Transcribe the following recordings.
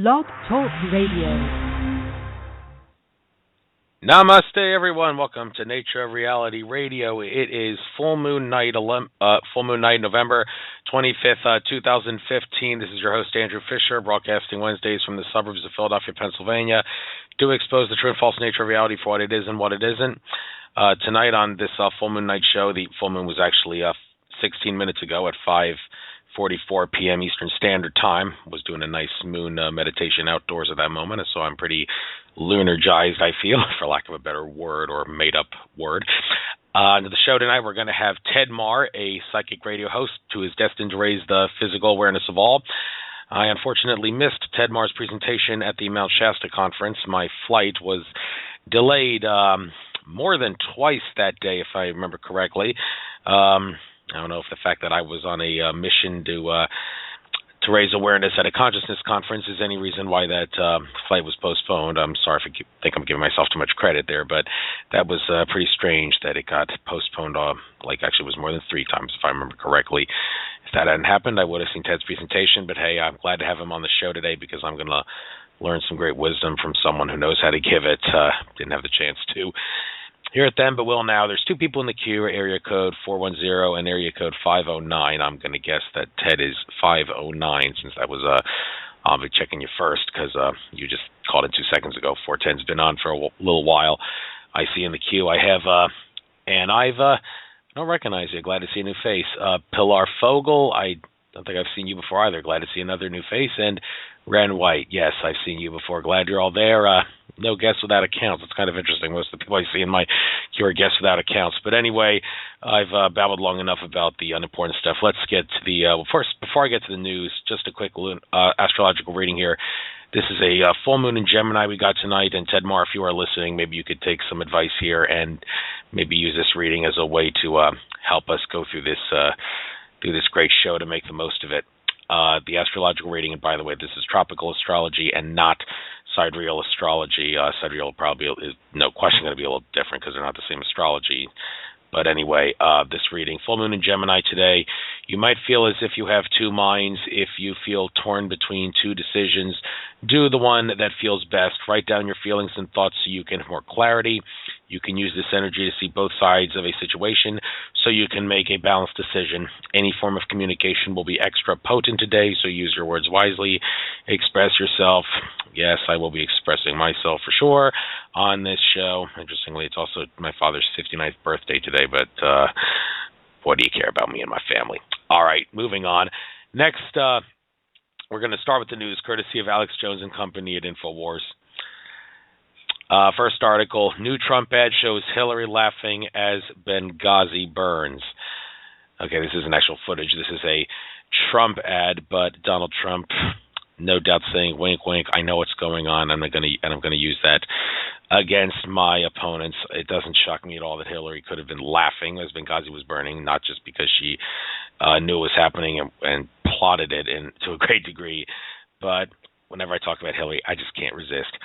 Blog Talk Radio. Namaste, everyone. Welcome to Nature of Reality Radio. It is full moon night, November 25th, 2015. This is your host, Andrew Fisher, broadcasting Wednesdays from the suburbs of Philadelphia, Pennsylvania, to expose the true and false nature of reality for what it is and what it isn't. Tonight on this full moon night show, the full moon was actually 16 minutes ago at 5:44 p.m. Eastern Standard Time. Was doing a nice moon meditation outdoors at that moment, so I'm pretty lunar-gized, I feel, for lack of a better word or made-up word. To the show tonight, we're going to have Ted Mahr, a psychic radio host who is destined to raise the physical awareness of all. I unfortunately missed Ted Mahr's presentation at the Mount Shasta conference. My flight was delayed more than twice that day, if I remember correctly. I don't know if the fact that I was on a mission to raise awareness at a consciousness conference is any reason why that flight was postponed. I'm sorry if I think I'm giving myself too much credit there, but that was pretty strange that it got postponed. Actually, it was more than 3 times, if I remember correctly. If that hadn't happened, I would have seen Ted's presentation. But hey, I'm glad to have him on the show today because I'm going to learn some great wisdom from someone who knows how to give it. Didn't have the chance to hear it then, but will now. There's 2 people in the queue, area code 410 and area code 509. I'm going to guess that Ted is 509 since that was I'll be checking you first because you just called in 2 seconds ago. 410's been on for a little while. I see in the queue I have and I don't recognize you. Glad to see a new face. Pilar Fogel, I don't think I've seen you before either. Glad to see another new face. And Ren White, yes, I've seen you before. Glad you're all there. No guests without accounts. It's kind of interesting. Most of the people I see in my queue are guests without accounts. But anyway, I've babbled long enough about the unimportant stuff. Let's get to the first. Before I get to the news, just a quick astrological reading here. This is a full moon in Gemini we got tonight. And Ted Mahr, if you are listening, maybe you could take some advice here and maybe use this reading as a way to help us go through this great show to make the most of it. The astrological reading, and by the way, this is tropical astrology and not sidereal astrology. Sidereal probably is no question going to be a little different because they're not the same astrology. But anyway, this reading, full moon in Gemini today, you might feel as if you have 2 minds. If you feel torn between 2 decisions, do the one that feels best. Write down your feelings and thoughts so you can have more clarity. You can use this energy to see both sides of a situation so you can make a balanced decision. Any form of communication will be extra potent today, so use your words wisely. Express yourself. Yes, I will be expressing myself for sure on this show. Interestingly, it's also my father's 59th birthday today, but what do you care about me and my family? All right, moving on. Next, we're going to start with the news, courtesy of Alex Jones and Company at InfoWars. First article, new Trump ad shows Hillary laughing as Benghazi burns. Okay, this isn't actual footage. This is a Trump ad, but Donald Trump, no doubt saying, wink, wink, I know what's going on, and I'm going to use that against my opponents. It doesn't shock me at all that Hillary could have been laughing as Benghazi was burning, not just because she knew it was happening and plotted it to a great degree, but whenever I talk about Hillary, I just can't resist.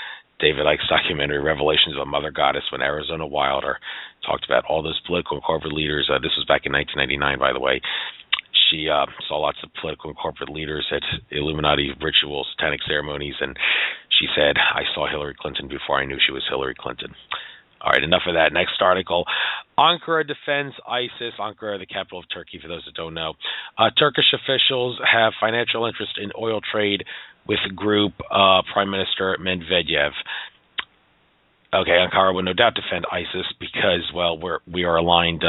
David Icke's documentary, Revelations of a Mother Goddess, when Arizona Wilder talked about all those political and corporate leaders. This was back in 1999, by the way. She saw lots of political and corporate leaders at Illuminati rituals, satanic ceremonies, and she said, I saw Hillary Clinton before I knew she was Hillary Clinton. All right, enough of that. Next article. Ankara defends ISIS. Ankara, the capital of Turkey, for those that don't know. Turkish officials have financial interest in oil trade with group Prime Minister Medvedev. Okay, Ankara would no doubt defend ISIS because, well, we are aligned,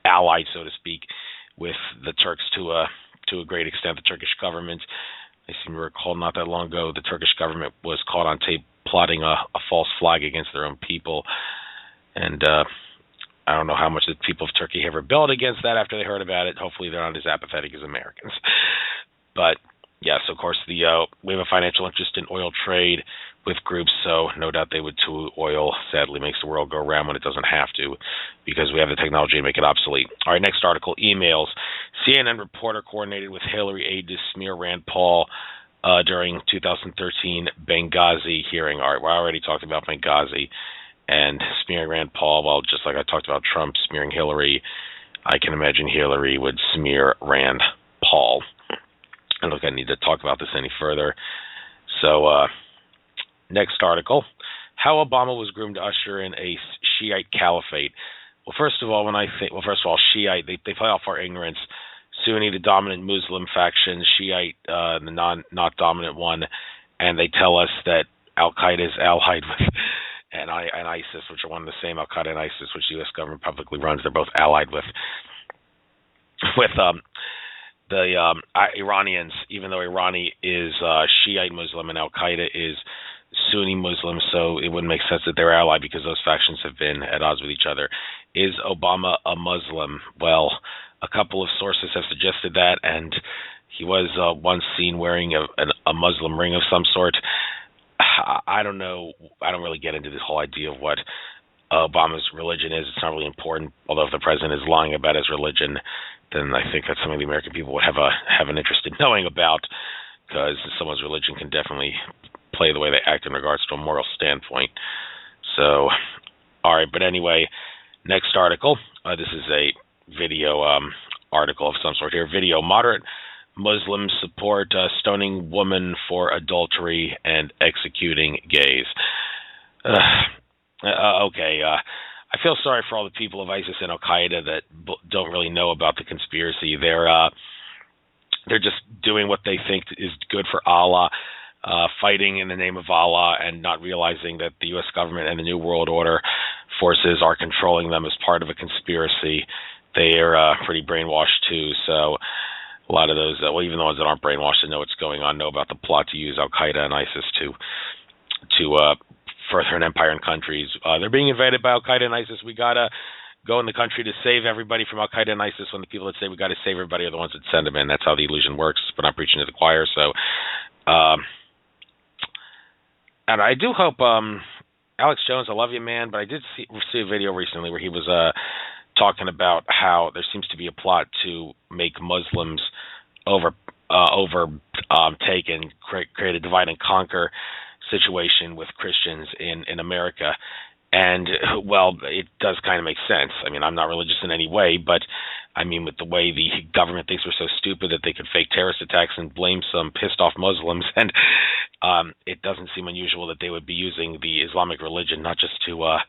allied, so to speak, with the Turks to a great extent. The Turkish government, I seem to recall not that long ago, the Turkish government was caught on tape plotting a false flag against their own people. And I don't know how much the people of Turkey have rebelled against that after they heard about it. Hopefully they're not as apathetic as Americans. But yes, of course, we have a financial interest in oil trade with groups, so no doubt they would too. Oil, sadly, makes the world go round when it doesn't have to because we have the technology to make it obsolete. All right, next article, emails. CNN reporter coordinated with Hillary aide to smear Rand Paul during 2013 Benghazi hearing. All right, we already talked about Benghazi and smearing Rand Paul. Well, just like I talked about Trump smearing Hillary, I can imagine Hillary would smear Rand Paul. And look, I need to talk about this any further. So, next article: How Obama was groomed to usher in a Shiite caliphate. Well, first of all, Shiite, they play off our ignorance. Sunni, the dominant Muslim faction; Shiite, the not dominant one, and they tell us that Al Qaeda is allied with and ISIS, which are one and the same. Al Qaeda and ISIS, which the U.S. government publicly runs, they're both allied with the Iranians, even though Irani is Shiite Muslim and Al Qaeda is Sunni Muslim, so it wouldn't make sense that they're allied because those factions have been at odds with each other. Is Obama a Muslim? Well, a couple of sources have suggested that, and he was once seen wearing a Muslim ring of some sort. I don't know. I don't really get into this whole idea of what Obama's religion is. It's not really important, although if the president is lying about his religion, then I think that's something the American people would have an interest in knowing about, because someone's religion can definitely play the way they act in regards to a moral standpoint. So, all right, but anyway, next article. This is a video article of some sort here. Video: Moderate Muslims support stoning woman for adultery and executing gays. Okay, I feel sorry for all the people of ISIS and Al Qaeda that don't really know about the conspiracy. They're just doing what they think is good for Allah, fighting in the name of Allah, and not realizing that the U.S. government and the New World Order forces are controlling them as part of a conspiracy. They are pretty brainwashed too. So a lot of those, even the ones that aren't brainwashed and know what's going on, know about the plot to use Al Qaeda and ISIS to further an empire in countries. They're being invaded by Al Qaeda and ISIS. We gotta go in the country to save everybody from Al Qaeda and ISIS, when the people that say we got to save everybody are the ones that send them in. That's how the illusion works, but I'm preaching to the choir. So, and I do hope, Alex Jones, I love you, man, but I did see a video recently where he was talking about how there seems to be a plot to make Muslims overtake and create a divide and conquer situation with Christians in America. And, well, it does kind of make sense. I mean, I'm not religious in any way, but, I mean, with the way the government thinks we're so stupid that they could fake terrorist attacks and blame some pissed-off Muslims, and it doesn't seem unusual that they would be using the Islamic religion not just to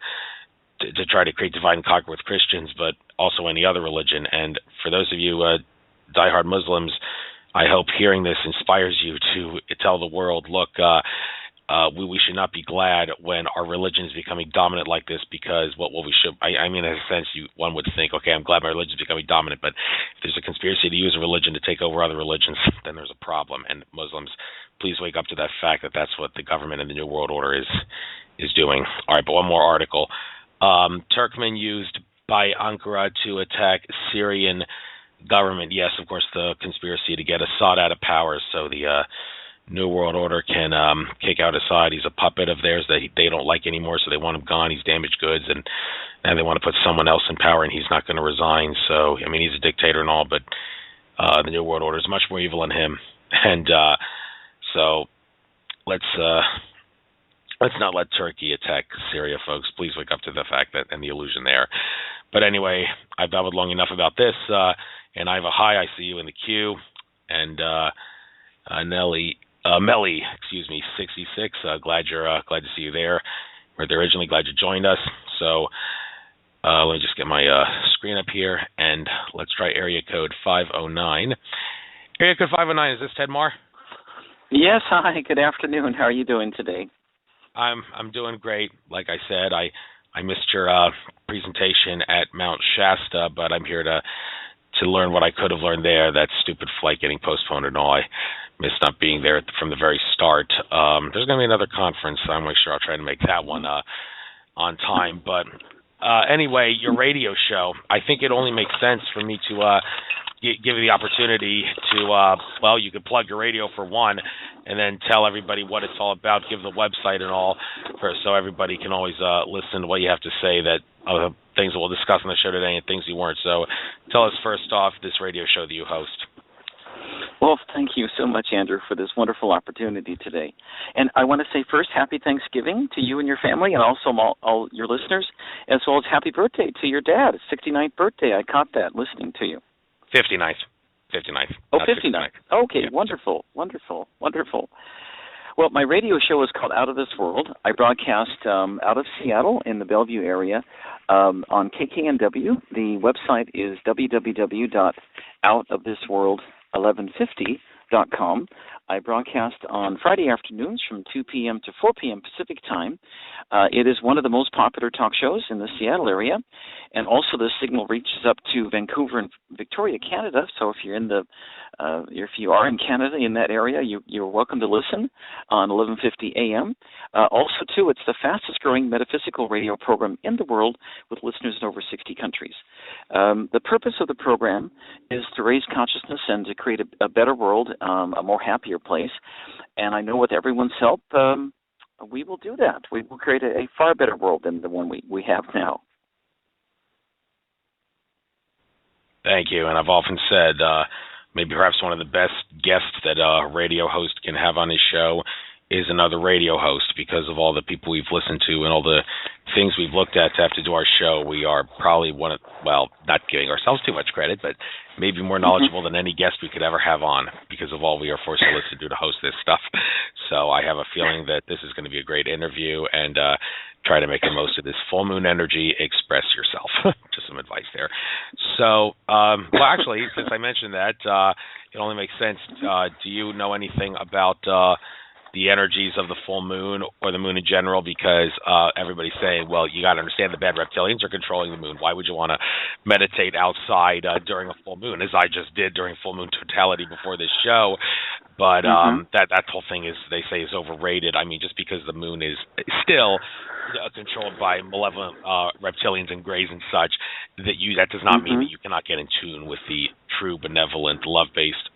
try to create divide and conquer with Christians, but also any other religion. And for those of you diehard Muslims, I hope hearing this inspires you to tell the world, look, we should not be glad when our religion is becoming dominant like this, because what we should, I mean, in a sense, one would think, okay, I'm glad my religion is becoming dominant, but if there's a conspiracy to use a religion to take over other religions, then there's a problem. And Muslims, please wake up to that fact that that's what the government and the New World Order is doing. All right, but one more article. Turkmen used by Ankara to attack Syrian government. Yes, of course, the conspiracy to get Assad out of power so the New World Order can kick out Assad. He's a puppet of theirs that they don't like anymore, so they want him gone. He's damaged goods, and now they want to put someone else in power, and he's not going to resign. So, I mean, he's a dictator and all, but the New World Order is much more evil than him. And so let's not let Turkey attack Syria, folks. Please wake up to the fact that and the illusion there. But anyway, I've babbled long enough about this, and I have a hi. I see you in the queue, and Melly, 66. Glad to see you there. We're there originally. Glad you joined us. So let me just get my screen up here, and let's try area code 509. Area code 509. Is this Ted Mahr? Yes. Hi. Good afternoon. How are you doing today? I'm doing great. Like I said, I missed your presentation at Mount Shasta, but I'm here to learn what I could have learned there. That stupid flight getting postponed and all. I missed not being there from the very start. There's going to be another conference, so I'm sure I'll try to make that one on time. But anyway, your radio show, I think it only makes sense for me to give you the opportunity to, you could plug your radio for one, and then tell everybody what it's all about, give the website and all, so everybody can always listen to what you have to say, that things that we'll discuss on the show today and things you weren't. So tell us first off this radio show that you host. Well, thank you so much, Andrew, for this wonderful opportunity today. And I want to say first, happy Thanksgiving to you and your family, and also all your listeners, as well as happy birthday to your dad, his 69th birthday. I caught that listening to you. 59th. Oh, 59th. Okay, yeah. Wonderful. Well, my radio show is called Out of This World. I broadcast out of Seattle in the Bellevue area on KKNW. The website is www.outofthisworld1150.com. I broadcast on Friday afternoons from 2 p.m. to 4 p.m. Pacific Time. It is one of the most popular talk shows in the Seattle area, and also the signal reaches up to Vancouver and Victoria, Canada. So if you're if you are in Canada in that area, you're welcome to listen on 11:50 a.m. Also, too, it's the fastest-growing metaphysical radio program in the world with listeners in over 60 countries. The purpose of the program is to raise consciousness and to create a better world, a more happier place. And I know with everyone's help, we will do that. We will create a far better world than the one we have now. Thank you. And I've often said maybe perhaps one of the best guests that a radio host can have on his show is another radio host, because of all the people we've listened to and all the things we've looked at to have to do our show. We are probably not giving ourselves too much credit, but maybe more knowledgeable than any guest we could ever have on, because of all we are forced to listen to host this stuff. So I have a feeling that this is going to be a great interview, and try to make the most of this full moon energy. Express yourself. Just some advice there. So, actually, since I mentioned that, it only makes sense. Do you know anything about the energies of the full moon or the moon in general? Because everybody's saying, well, you got to understand the bad reptilians are controlling the moon. Why would you want to meditate outside during a full moon, as I just did during full moon totality before this show? But that whole thing they say is overrated. I mean, just because the moon is still controlled by malevolent reptilians and greys and such, that does not mean that you cannot get in tune with the true benevolent, love-based,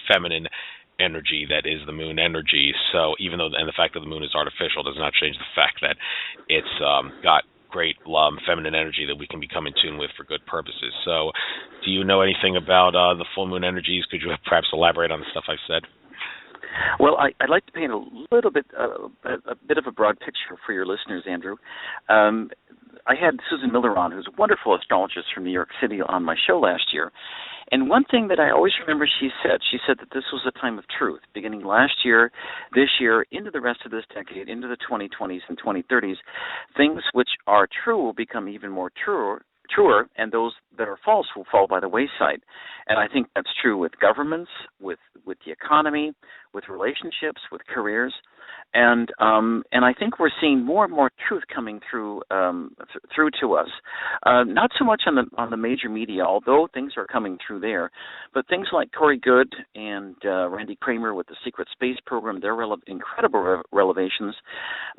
feminine energy that is the moon energy. So even though, and the fact that the moon is artificial does not change the fact that it's got great feminine energy that we can become in tune with for good purposes. So do you know anything about the full moon energies? Could you perhaps elaborate on the stuff I've said? Well, I'd like to paint a little bit, a bit of a broad picture for your listeners, Andrew. I had Susan Miller on, who's a wonderful astrologist from New York City, on my show last year. And one thing that I always remember she said that this was a time of truth, beginning last year, this year, into the rest of this decade, into the 2020s and 2030s. Things which are true will become even more truer, and those that are false will fall by the wayside. And I think that's true with governments, with the economy, with relationships, with careers. And I think we're seeing more and more truth coming through to us. Not so much on the major media, although things are coming through there, but things like Corey Goode and Randy Kramer with the Secret Space Program, their incredible revelations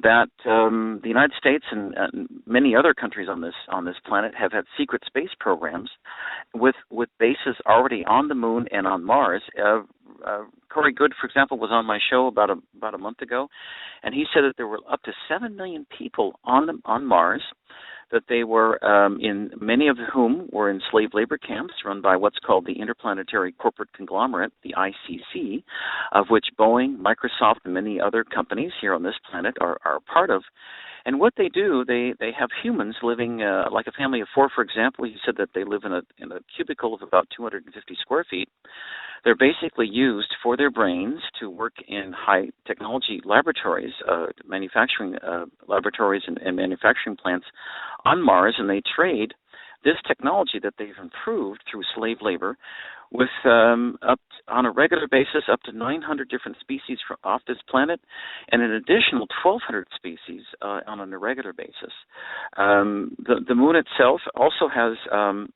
that the United States and many other countries on this planet have had secret space programs with bases already on the moon and on Mars. Corey Goode, for example, was on my show about a month ago, and he said that there were up to 7 million people on Mars, that they were in many of whom were in slave labor camps run by what's called the Interplanetary Corporate Conglomerate, the ICC, of which Boeing, Microsoft, and many other companies here on this planet are part of. And what they do, they have humans living like a family of 4, for example. He said that they live in a cubicle of about 250 square feet. They're basically used for their brains to work in high technology laboratories, manufacturing laboratories and manufacturing plants on Mars, and they trade this technology that they've improved through slave labor with on a regular basis up to 900 different species off this planet, and an additional 1,200 species on an irregular basis. The moon itself also has,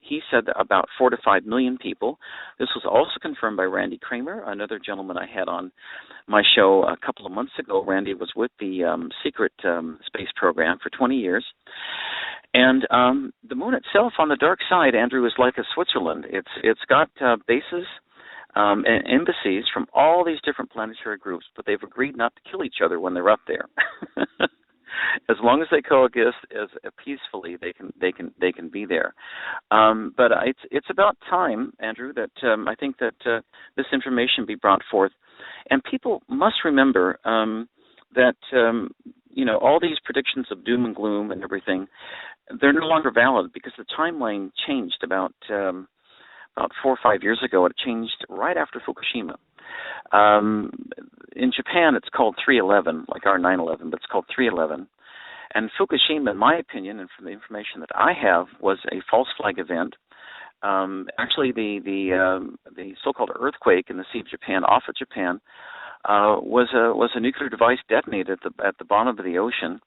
he said, about 4 to 5 million people. This was also confirmed by Randy Kramer, another gentleman I had on my show a couple of months ago. Randy was with the secret space program for 20 years. And the moon itself, on the dark side, Andrew, is like a Switzerland. It's got bases and embassies from all these different planetary groups, but they've agreed not to kill each other when they're up there. As long as they coexist peacefully, they can be there. But it's about time, Andrew, that I think that this information be brought forth, and people must remember that all these predictions of doom and gloom and everything, they're no longer valid, because the timeline changed about 4 or 5 years ago. It changed right after Fukushima. In Japan, it's called 311, like our 9/11, but it's called 311. And Fukushima, in my opinion, and from the information that I have, was a false flag event. Actually, the so-called earthquake in the Sea of Japan, off of Japan, was a nuclear device detonated at the bottom of the ocean,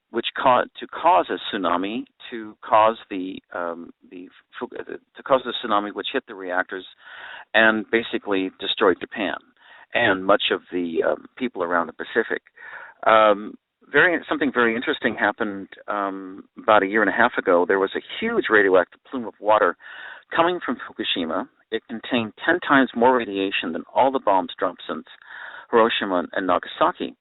which cause a tsunami, to cause the tsunami which hit the reactors and basically destroyed Japan and much of the people around the Pacific. Something very interesting happened about a year and a half ago. There was a huge radioactive plume of water coming from Fukushima. It contained 10 times more radiation than all the bombs dropped since Hiroshima and Nagasaki.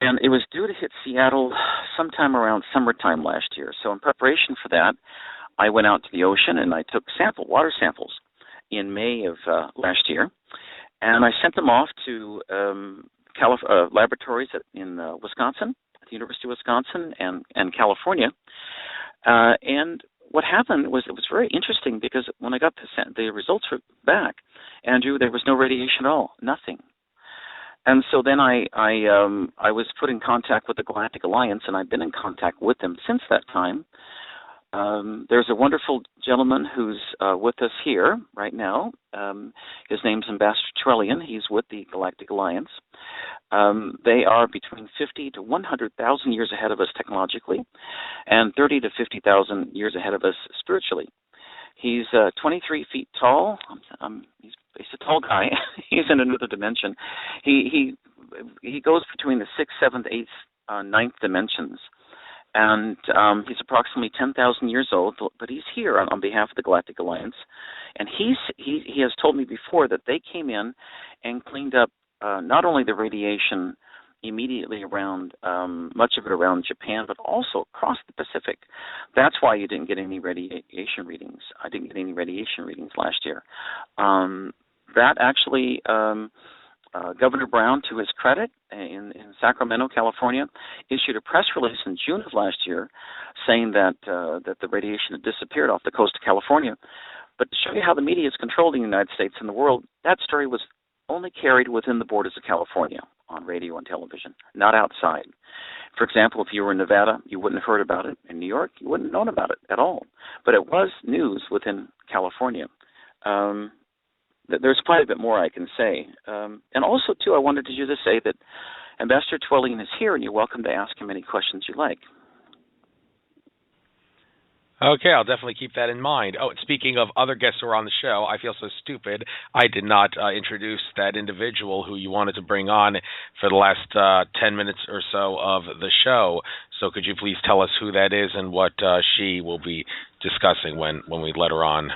And it was due to hit Seattle sometime around summertime last year. So in preparation for that, I went out to the ocean and I took water samples in May of last year. And I sent them off to laboratories in Wisconsin, at the University of Wisconsin, and California. And what happened was, it was very interesting, because when I got the results back, Andrew, there was no radiation at all, nothing. And so then I was put in contact with the Galactic Alliance, and I've been in contact with them since that time. There's a wonderful gentleman who's with us here right now. His name's Ambassador Trellian. He's with the Galactic Alliance. They are between 50 to 100,000 years ahead of us technologically, and 30 to 50,000 years ahead of us spiritually. He's 23 feet tall. He's a tall guy. He's in another dimension. He goes between the 6th, 7th, 8th, 9th dimensions. And he's approximately 10,000 years old, but he's here on behalf of the Galactic Alliance. And he has told me before that they came in and cleaned up not only the radiation immediately around, much of it around Japan, but also across the Pacific. That's why you didn't get any radiation readings. I didn't get any radiation readings last year. That actually... Governor Brown, to his credit, in Sacramento, California, issued a press release in June of last year saying that the radiation had disappeared off the coast of California. But to show you how the media is controlling the United States and the world, that story was only carried within the borders of California on radio and television, not outside. For example, if you were in Nevada, you wouldn't have heard about it. In New York, you wouldn't have known about it at all. But it was news within California. There's quite a bit more I can say. And also, too, I wanted to just say that Ambassador Trellian is here, and you're welcome to ask him any questions you like. Okay, I'll definitely keep that in mind. Oh, speaking of other guests who are on the show, I feel so stupid. I did not introduce that individual who you wanted to bring on for the last 10 minutes or so of the show. So could you please tell us who that is and what she will be discussing when we let her on?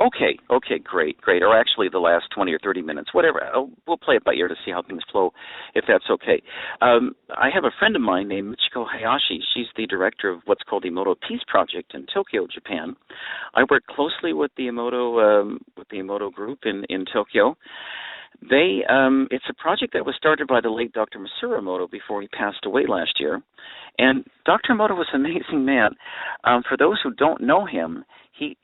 Okay, great. Or actually the last 20 or 30 minutes, whatever. We'll play it by ear to see how things flow, if that's okay. I have a friend of mine named Michiko Hayashi. She's the director of what's called the Emoto Peace Project in Tokyo, Japan. I work closely with the Emoto group in Tokyo. It's a project that was started by the late Dr. Masaru Emoto before he passed away last year. And Dr. Emoto was an amazing man. For those who don't know him, he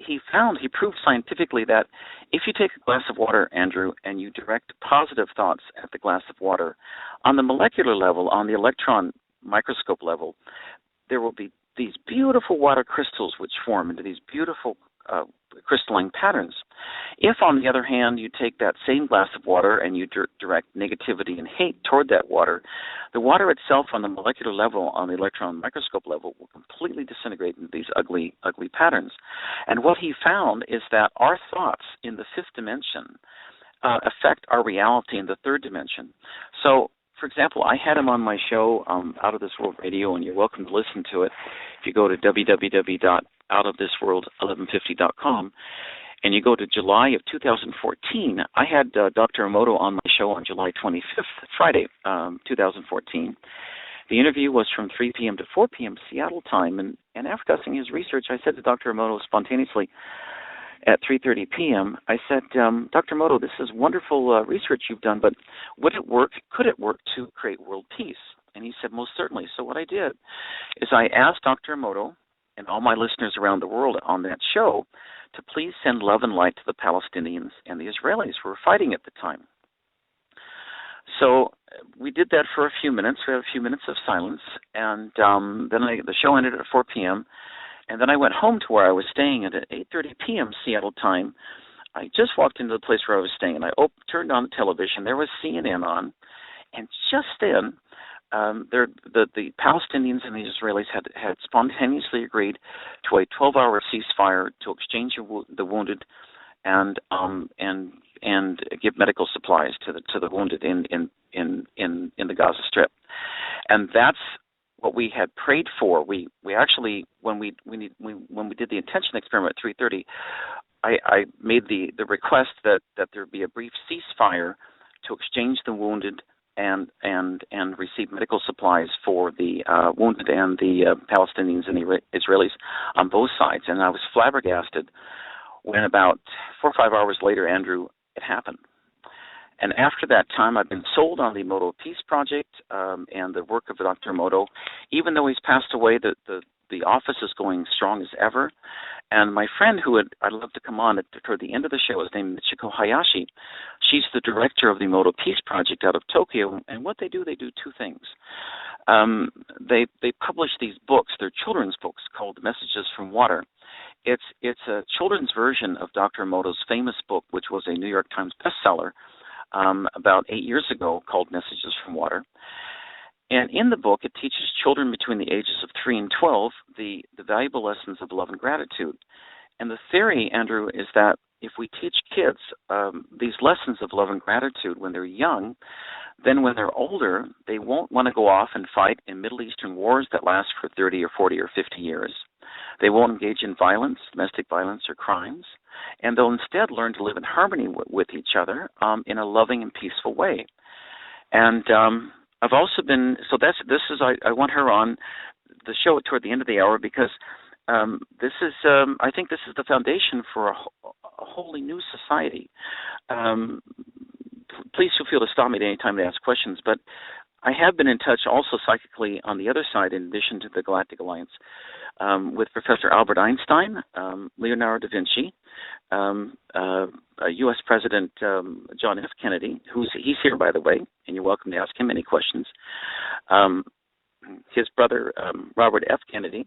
proved scientifically that if you take a glass of water, Andrew, and you direct positive thoughts at the glass of water, on the molecular level, on the electron microscope level, there will be these beautiful water crystals which form into these beautiful crystalline patterns. If, on the other hand, you take that same glass of water and you direct negativity and hate toward that water, the water itself on the molecular level, on the electron microscope level, will completely disintegrate into these ugly, ugly patterns. And what he found is that our thoughts in the fifth dimension affect our reality in the third dimension. So, for example, I had him on my show, Out of This World Radio, and you're welcome to listen to it if you go to www.outofthisworld1150.com. And you go to July of 2014. I had Dr. Emoto on my show on July 25th, Friday, 2014. The interview was from 3 p.m. to 4 p.m. Seattle time. And after discussing his research, I said to Dr. Emoto spontaneously at 3:30 p.m., I said, Dr. Emoto, this is wonderful research you've done, but could it work to create world peace? And he said, most certainly. So what I did is I asked Dr. Emoto and all my listeners around the world on that show to please send love and light to the Palestinians and the Israelis who were fighting at the time. So we did that for a few minutes. We had a few minutes of silence, and then the show ended at 4 p.m., and then I went home to where I was staying, and at 8:30 p.m. Seattle time, I just walked into the place where I was staying, and I turned on the television. There was CNN on, and just then, the Palestinians and the Israelis had spontaneously agreed to a 12-hour ceasefire to exchange the wounded and give medical supplies to the wounded in the Gaza Strip, and that's what we had prayed for. We actually, when we did the intention experiment at 3:30, I made the request that there be a brief ceasefire to exchange the wounded and receive medical supplies for the wounded and the Palestinians and the Israelis on both sides. And I was flabbergasted when about 4 or 5 hours later, Andrew, it happened. And after that time, I've been sold on the Emoto Peace Project and the work of Dr. Emoto. Even though he's passed away, the office is going strong as ever. And my friend who I'd love to come on toward the end of the show is named Michiko Hayashi. She's the director of the Emoto Peace Project out of Tokyo. And what they do two things. They publish these books. They're children's books called Messages from Water. It's a children's version of Dr. Emoto's famous book, which was a New York Times bestseller about 8 years ago, called Messages from Water. And in the book, it teaches children between the ages of 3 and 12 the valuable lessons of love and gratitude. And the theory, Andrew, is that if we teach kids these lessons of love and gratitude when they're young, then when they're older, they won't want to go off and fight in Middle Eastern wars that last for 30 or 40 or 50 years. They won't engage in violence, domestic violence, or crimes, and they'll instead learn to live in harmony with each other in a loving and peaceful way. And I've also been, so I want her on the show toward the end of the hour because this is, I think this is the foundation for a wholly new society. Please feel free to stop me at any time to ask questions, but I have been in touch also psychically on the other side, in addition to the Galactic Alliance, with Professor Albert Einstein, Leonardo da Vinci, U.S. President John F. Kennedy, he's here, by the way, and you're welcome to ask him any questions. His brother, Robert F. Kennedy,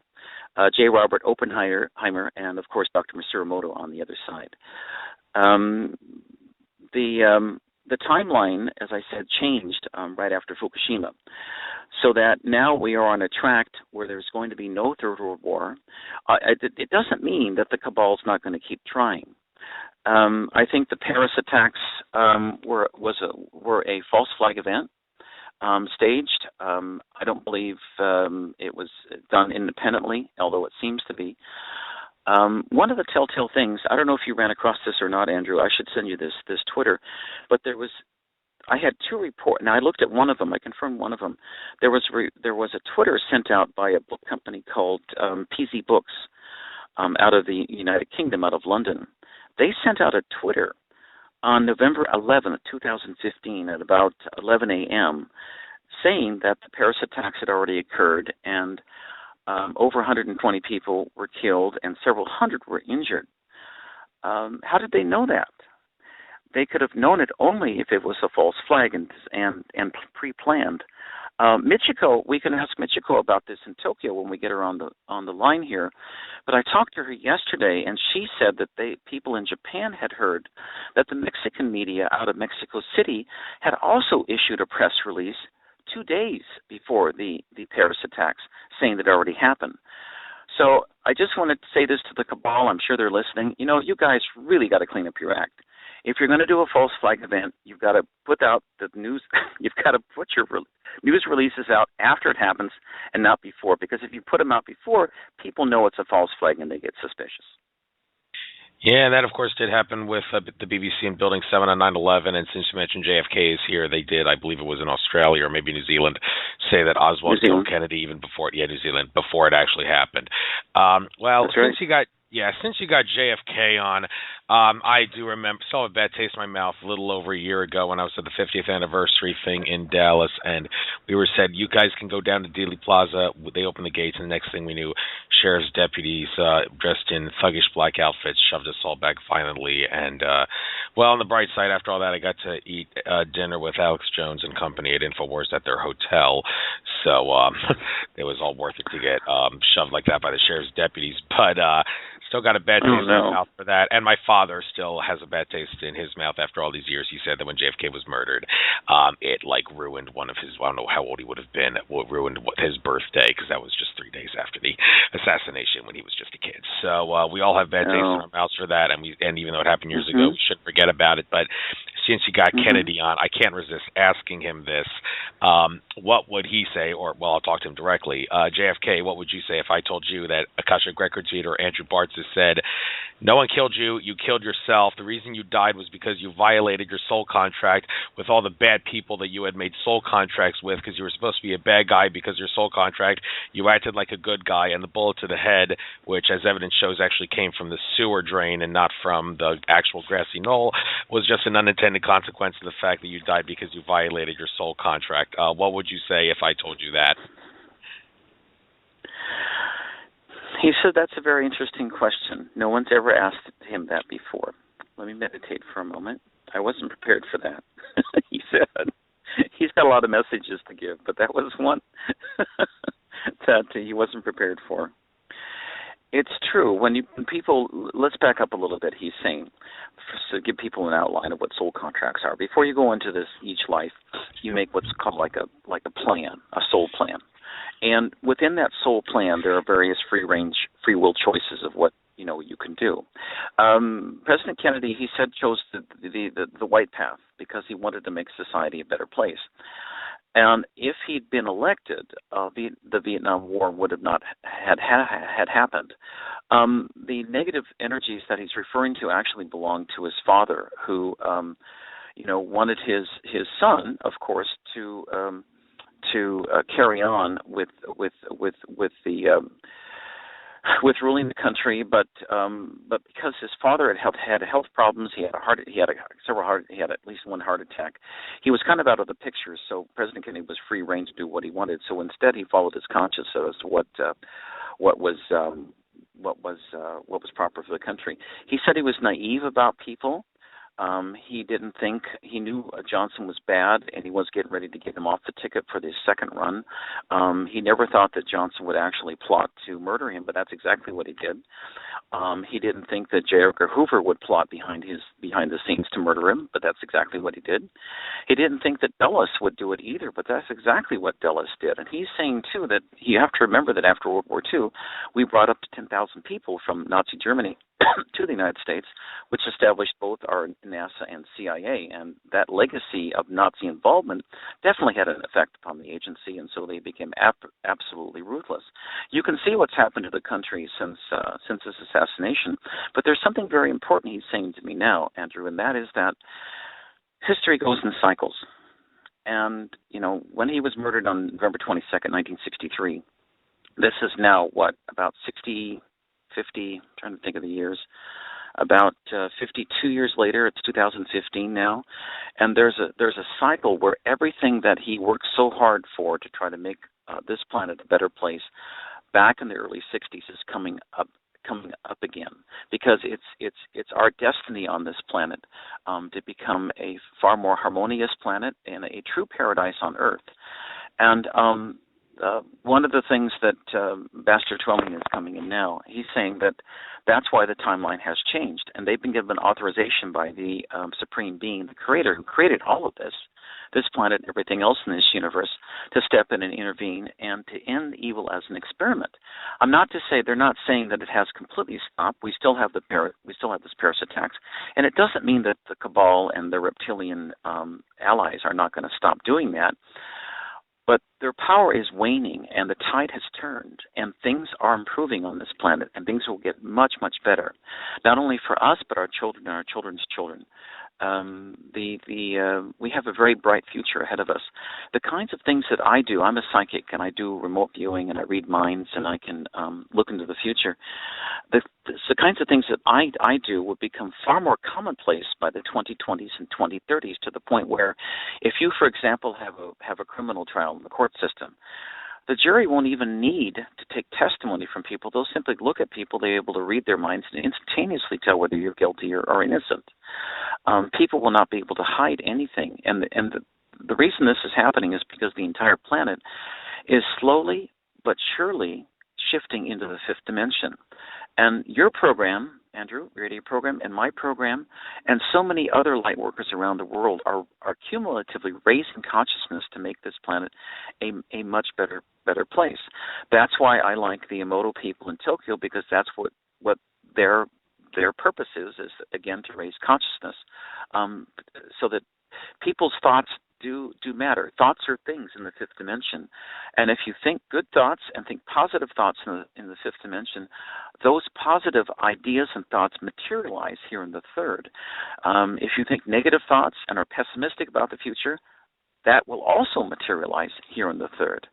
J. Robert Oppenheimer, and, of course, Dr. Masaru Emoto on the other side. The timeline, as I said, changed right after Fukushima, so that now we are on a track where there's going to be no Third World War. It doesn't mean that the cabal's not going to keep trying. I think the Paris attacks were a false flag event, staged. I don't believe it was done independently, although it seems to be. One of the telltale things, I don't know if you ran across this or not, Andrew, I should send you this Twitter, but I had two reports. Now I looked at one of them, I confirmed one of them. There was a Twitter sent out by a book company called PZ Books out of the United Kingdom, out of London. They sent out a Twitter on November 11th, 2015 at about 11 a.m. saying that the Paris attacks had already occurred and over 120 people were killed and several hundred were injured. How did they know that? They could have known it only if it was a false flag and pre-planned. Michiko, we can ask Michiko about this in Tokyo when we get her on the line here. But I talked to her yesterday, and she said that people in Japan had heard that the Mexican media out of Mexico City had also issued a press release 2 days before the Paris attacks, saying that it already happened. So I just wanted to say this to the cabal. I'm sure they're listening. You guys really got to clean up your act. If you're going to do a false flag event, you've got to put out the news. You've got to put your news releases out after it happens and not before, because if you put them out before, people know it's a false flag and they get suspicious. Yeah, and that, of course, did happen with the BBC in Building 7 on 9/11. And since you mentioned JFK is here, they did, I believe it was in Australia or maybe New Zealand, say that Oswald killed Kennedy even before New Zealand, before it actually happened. Well, That's right. since you got JFK on, I do remember, still have a bad taste in my mouth a little over a year ago when I was at the 50th anniversary thing in Dallas, and we were said, you guys can go down to Dealey Plaza. They opened the gates, and the next thing we knew, sheriff's deputies dressed in thuggish black outfits shoved us all back violently. And, well, on the bright side, after all that, I got to eat dinner with Alex Jones and company at InfoWars at their hotel. So it was all worth it to get shoved like that by the sheriff's deputies. But still got a bad taste in my mouth for that. And my father still has a bad taste in his mouth after all these years. He said that when JFK was murdered, it like ruined one of his, I don't know how old he would have been, it ruined his birthday, because that was just 3 days after the assassination when he was just a kid. So we all have bad taste in our mouths for that. And even though it happened years ago, we shouldn't forget about it. But since you got Kennedy on, I can't resist asking him this. What would he say? Or, well, I'll talk to him directly. JFK, what would you say if I told you that Akashic Records reader Andrew Bartz has said, no one killed you, you killed yourself. The reason you died was because you violated your soul contract with all the bad people that you had made soul contracts with, because you were supposed to be a bad guy because your soul contract, you acted like a good guy, and the bullet to the head, which as evidence shows actually came from the sewer drain and not from the actual grassy knoll, was just an unintended consequence of the fact that you died because you violated your soul contract. What would you say if I told you that? He said that's a very interesting question. No one's ever asked him that before. Let me meditate for a moment. I wasn't prepared for that. He said he's got a lot of messages to give, but that was one that he wasn't prepared for. It's true. When people, let's back up a little bit, he's saying, to give people an outline of what soul contracts are. Before you go into this each life, you make what's called like a plan, a soul plan. And within that soul plan, there are various free will choices of what you can do. President Kennedy, he said, chose the white path because he wanted to make society a better place. And if he'd been elected, the Vietnam War would have not had happened. The negative energies that he's referring to actually belong to his father, who wanted his son, of course, to carry on with ruling the country, but because his father had health problems, he had at least one heart attack. He was kind of out of the picture, so President Kennedy was free rein to do what he wanted. So instead, he followed his conscience as to what was proper for the country. He said he was naive about people. He knew Johnson was bad, and he was getting ready to get him off the ticket for the second run. He never thought that Johnson would actually plot to murder him, but that's exactly what he did. He didn't think that J. Edgar Hoover would plot behind the scenes to murder him, but that's exactly what he did. He didn't think that Dulles would do it either, but that's exactly what Dulles did. And he's saying, too, that you have to remember that after World War II, we brought up to 10,000 people from Nazi Germany to the United States, which established both our NASA and CIA, and that legacy of Nazi involvement definitely had an effect upon the agency, and so they became absolutely ruthless. You can see what's happened to the country since this assassination, but there's something very important he's saying to me now, Andrew, and that is that history goes in cycles. And, when he was murdered on November 22nd, 1963, this is now, about 50, trying to think of the years, about 52 years later. It's 2015 now, and there's a cycle where everything that he worked so hard for to try to make this planet a better place back in the early 60s is coming up again, because it's our destiny on this planet to become a far more harmonious planet and a true paradise on Earth. And one of the things that Ambassador Twelling is coming in now, he's saying that that's why the timeline has changed, and they've been given authorization by the Supreme Being, the Creator, who created all of this planet and everything else in this universe, to step in and intervene and to end evil as an experiment. I'm not to say, they're not saying that it has completely stopped. We still have this Paris attacks, and it doesn't mean that the cabal and the reptilian allies are not going to stop doing that. But their power is waning, and the tide has turned, and things are improving on this planet, and things will get much, much better, not only for us, but our children and our children's children. We have a very bright future ahead of us. The kinds of things that I do, I'm a psychic, and I do remote viewing, and I read minds, and I can look into the future. The kinds of things that I do will become far more commonplace by the 2020s and 2030s, to the point where, if you, for example, have a criminal trial in the court system, the jury won't even need to take testimony from people. They'll simply look at people, they're able to read their minds and instantaneously tell whether you're guilty or innocent. People will not be able to hide anything. And the reason this is happening is because the entire planet is slowly but surely shifting into the fifth dimension. And your program, Andrew, your radio program, and my program, and so many other light workers around the world are cumulatively raising consciousness to make this planet a much better place. That's why I like the Emoto people in Tokyo, because that's what their purpose is again to raise consciousness, so that people's thoughts do matter. Thoughts are things in the fifth dimension, and if you think good thoughts and think positive thoughts in the fifth dimension, those positive ideas and thoughts materialize here in the third. If you think negative thoughts and are pessimistic about the future, that will also materialize here in the third.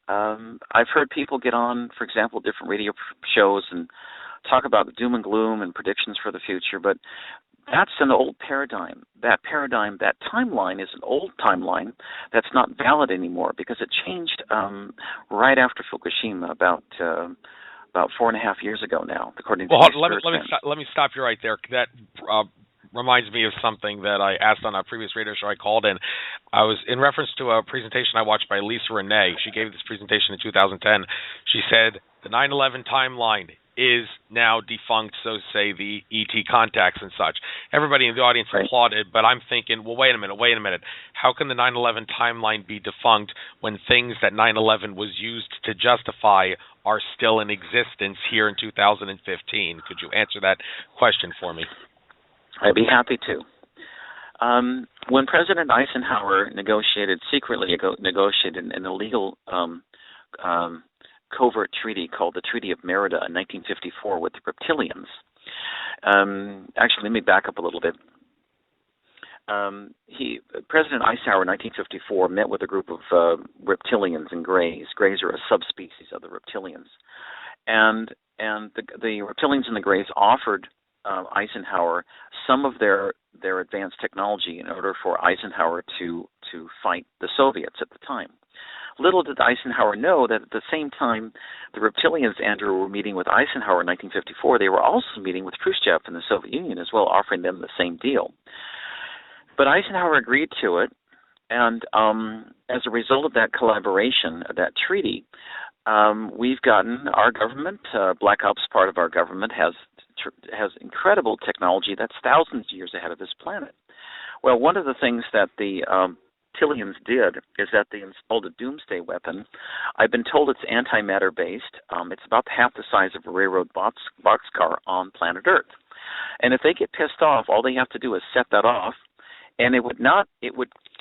I've heard people get on, for example, different radio shows and talk about the doom and gloom and predictions for the future, but that's an old paradigm. That timeline is an old timeline that's not valid anymore, because it changed right after Fukushima, about 4.5 years ago now, according to let me stop you right there. That reminds me of something that I asked on a previous radio show I called in. I was in reference to a presentation I watched by Lisa Renee. She gave this presentation in 2010. She said the 9/11 timeline is now defunct, so say the ET contacts and such. Everybody in the audience applauded, but I'm thinking, well, wait a minute. How can the 9/11 timeline be defunct when things that 9/11 was used to justify are still in existence here in 2015? Could you answer that question for me? I'd be happy to. When President Eisenhower secretly negotiated an illegal covert treaty called the Treaty of Merida in 1954 with the reptilians. Actually, let me back up a little bit. President Eisenhower in 1954 met with a group of reptilians and greys. Greys are a subspecies of the reptilians. And the reptilians and the greys offered Eisenhower some of their advanced technology in order for Eisenhower to fight the Soviets at the time. Little did Eisenhower know that at the same time the reptilians, Andrew, were meeting with Eisenhower in 1954, they were also meeting with Khrushchev in the Soviet Union as well, offering them the same deal. But Eisenhower agreed to it, and as a result of that collaboration, that treaty, we've gotten our government, Black Ops part of our government, has incredible technology that's thousands of years ahead of this planet. Well, one of the things that the reptilians did is that they installed a doomsday weapon. I've been told it's antimatter based. It's about half the size of a railroad boxcar on planet Earth. And if they get pissed off, all they have to do is set that off, and it would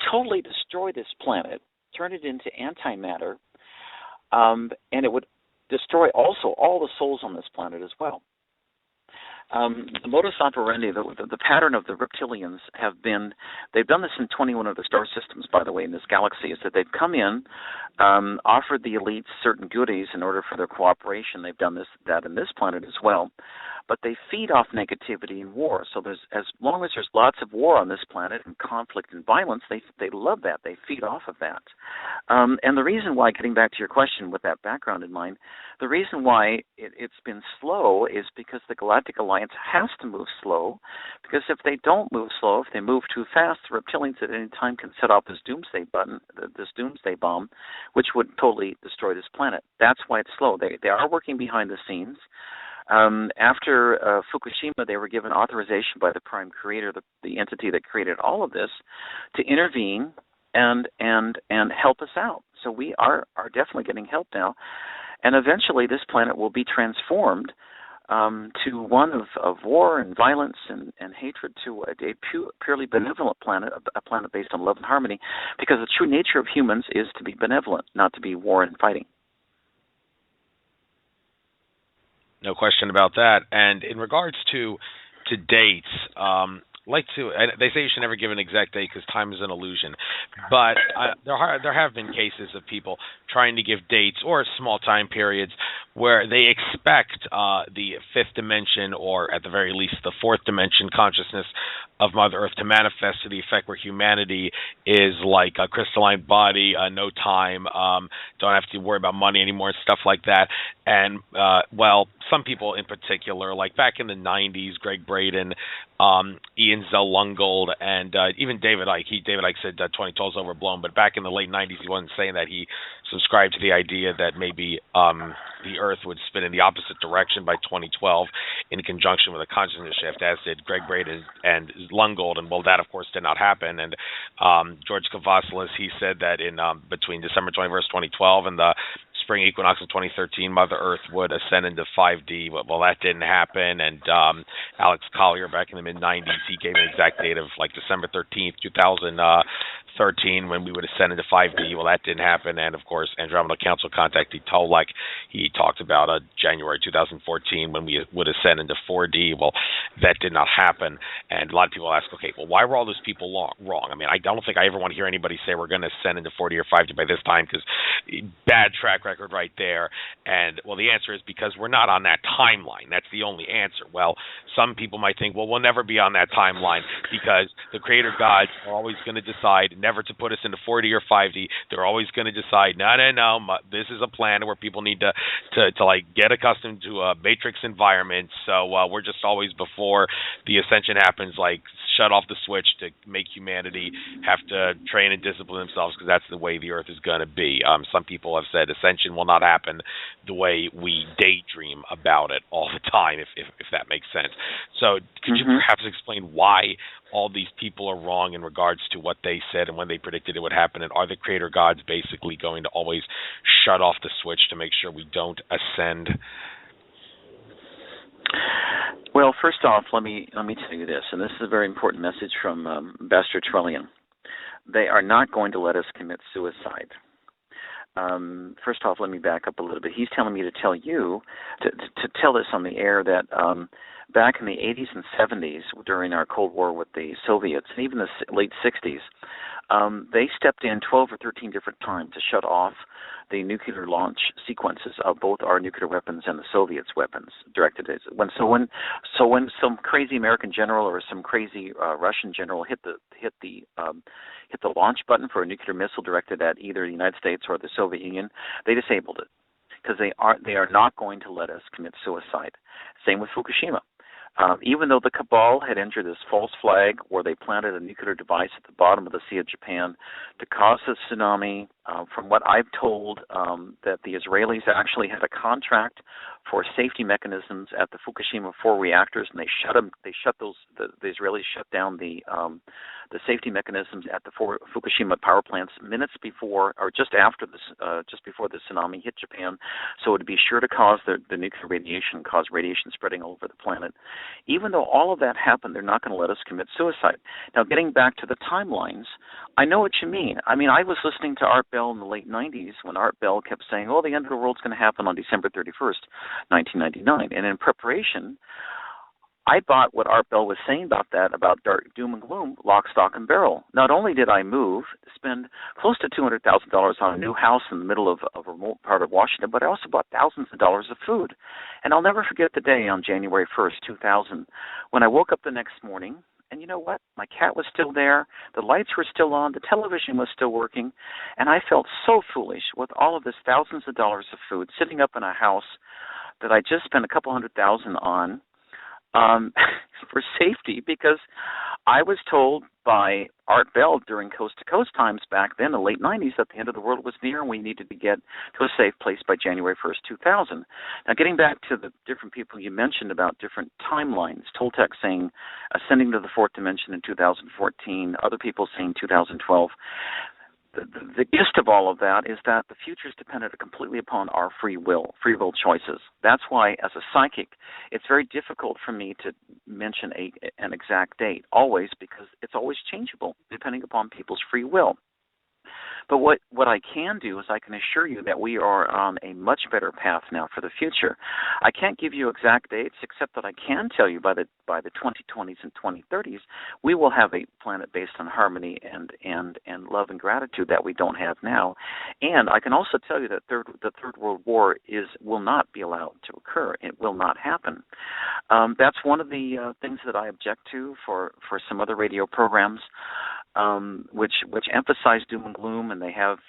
totally destroy this planet, turn it into antimatter, and it would destroy also all the souls on this planet as well. The modus operandi, the pattern of the reptilians they've done this in 21 of the star systems, by the way, in this galaxy, is that they've come in, offered the elites certain goodies in order for their cooperation. They've done that in this planet as well. But they feed off negativity and war. So as long as there's lots of war on this planet and conflict and violence, they love that. They feed off of that. And the reason why, getting back to your question with that background in mind, the reason why it's been slow is because the Galactic Alliance has to move slow, because if they don't move slow, if they move too fast, the reptilians at any time can set off this doomsday bomb, which would totally destroy this planet. That's why it's slow. They are working behind the scenes. After Fukushima, they were given authorization by the Prime Creator, the entity that created all of this, to intervene and help us out. So we are definitely getting help now. And eventually this planet will be transformed to one of war and violence and hatred to a purely benevolent planet, a planet based on love and harmony, because the true nature of humans is to be benevolent, not to be war and fighting. No question about that. And in regards to dates, like to. They say you should never give an exact date because time is an illusion. But there have been cases of people trying to give dates or small time periods where they expect the fifth dimension, or at the very least the fourth dimension consciousness of Mother Earth to manifest to the effect where humanity is like a crystalline body, no time, don't have to worry about money anymore, and stuff like that. And well, some people in particular, like back in the 90s, Greg Braden, Ian Zellungold, and even David Icke. David Icke said 2012 is overblown, but back in the late 90s, he wasn't saying that. He subscribed to the idea that maybe the Earth would spin in the opposite direction by 2012 in conjunction with a consciousness shift, as did Greg Braden and Lungold. And well, that of course did not happen. And George Kavasilis, he said that in between December 21st, 2012 and the spring equinox of 2013, Mother Earth would ascend into 5D. Well, that didn't happen. And Alex Collier, back in the mid-90s, he gave an exact date of like December 13th, 2013, when we would ascend into 5D. Well, that didn't happen. And, of course, Andromeda Council contactee Tolek, he talked about January 2014 when we would ascend into 4D. Well, that did not happen. And a lot of people ask, okay, well, why were all those people wrong? I mean, I don't think I ever want to hear anybody say we're going to ascend into 4D or 5D by this time, because bad track record right there. And, well, the answer is because we're not on that timeline. That's the only answer. Well, some people might think, well, we'll never be on that timeline because the creator gods are always going to decide never to put us into 4D or 5D. They're always going to decide, no, this is a planet where people need to like get accustomed to a matrix environment. So we're just always, before the ascension happens, like shut off the switch to make humanity have to train and discipline themselves, because that's the way the Earth is going to be. Some people have said ascension will not happen the way we daydream about it all the time, if that makes sense. So could you perhaps explain why all these people are wrong in regards to what they said and when they predicted it would happen? And are the creator gods basically going to always shut off the switch to make sure we don't ascend? Well, first off, let me tell you this, and this is a very important message from Ambassador Trellian. They are not going to let us commit suicide. First off, let me back up a little bit. He's telling me to tell you, to tell this on the air, that back in the 80s and 70s, during our Cold War with the Soviets, and even the late 60s, they stepped in 12 or 13 different times to shut off the nuclear launch sequences of both our nuclear weapons and the Soviets' weapons directed at when some crazy American general or some crazy Russian general hit the launch button for a nuclear missile directed at either the United States or the Soviet Union, they disabled it, because they are not going to let us commit suicide. Same with Fukushima. Even though the cabal had entered this false flag where they planted a nuclear device at the bottom of the Sea of Japan to cause a tsunami, from what I've told, that the Israelis actually had a contract for safety mechanisms at the Fukushima 4 reactors, and the Israelis shut down the safety mechanisms at the 4 Fukushima power plants minutes before, or just before the tsunami hit Japan, so it would be sure to cause the nuclear radiation, cause radiation spreading all over the planet. Even though all of that happened, they're not going to let us commit suicide. Now, getting back to the timelines, I know what you mean. I mean, I was listening to Art Bell in the late 90s when Art Bell kept saying, oh, the end of the world's going to happen on December 31st, 1999. And in preparation, I bought what Art Bell was saying about that, about dark doom and gloom, lock, stock, and barrel. Not only did I spend close to $200,000 on a new house in the middle of a remote part of Washington, but I also bought thousands of dollars of food. And I'll never forget the day on January 1st, 2000, when I woke up the next morning, and you know what? My cat was still there, the lights were still on, the television was still working, and I felt so foolish with all of this thousands of dollars of food sitting up in a house that I just spent a couple $100,000 on, for safety, because I was told by Art Bell during Coast to Coast times back then, the late 90s, that the end of the world was near and we needed to get to a safe place by January 1st, 2000. Now, getting back to the different people you mentioned about different timelines, Toltec saying ascending to the fourth dimension in 2014, other people saying 2012. The gist of all of that is that the future is dependent completely upon our free will choices. That's why, as a psychic, it's very difficult for me to mention an exact date, always, because it's always changeable depending upon people's free will. But what I can do is I can assure you that we are on a much better path now for the future. I can't give you exact dates, except that I can tell you by the 2020s and 2030s, we will have a planet based on harmony and love and gratitude that we don't have now. And I can also tell you that the Third World War will not be allowed to occur. It will not happen. That's one of the things that I object to for some other radio programs, which emphasize doom and gloom, and they have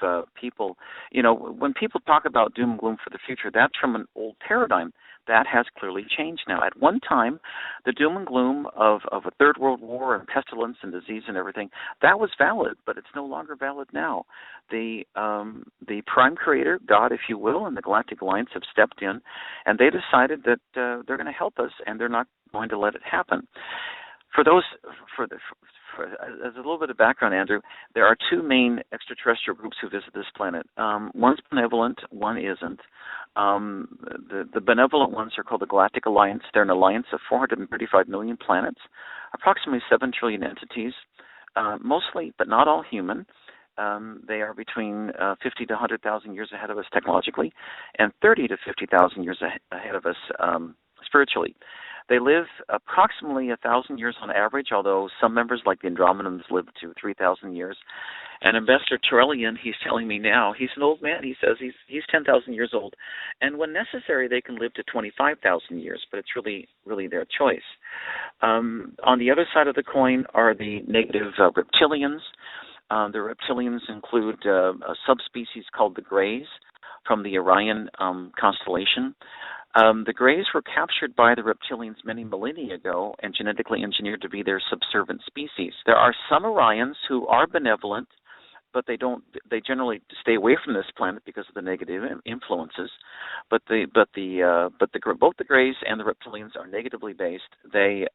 people, when people talk about doom and gloom for the future, that's from an old paradigm. That has clearly changed now. At one time, the doom and gloom of a Third World War and pestilence and disease and everything, that was valid, but it's no longer valid now. The prime creator, God, if you will, and the Galactic Alliance have stepped in, and they decided that they're going to help us, and they're not going to let it happen. As a little bit of background, Andrew, there are two main extraterrestrial groups who visit this planet. One's benevolent, one isn't. The benevolent ones are called the Galactic Alliance. They're an alliance of 435 million planets, approximately 7 trillion entities, mostly, but not all human. They are between 50 to 100,000 years ahead of us technologically, and 30 to 50,000 years ahead of us spiritually. They live approximately 1,000 years on average, although some members, like the Andromedans, live to 3,000 years. And Ambassador Terrellian, he's telling me now, he's an old man. He says he's 10,000 years old. And when necessary, they can live to 25,000 years, but it's really their choice. On the other side of the coin are the negative reptilians. The reptilians include a subspecies called the Greys from the Orion constellation. The Greys were captured by the reptilians many millennia ago and genetically engineered to be their subservient species. There are some Orions who are benevolent, but they generally stay away from this planet because of the negative influences. But both the Greys and the reptilians are negatively based. They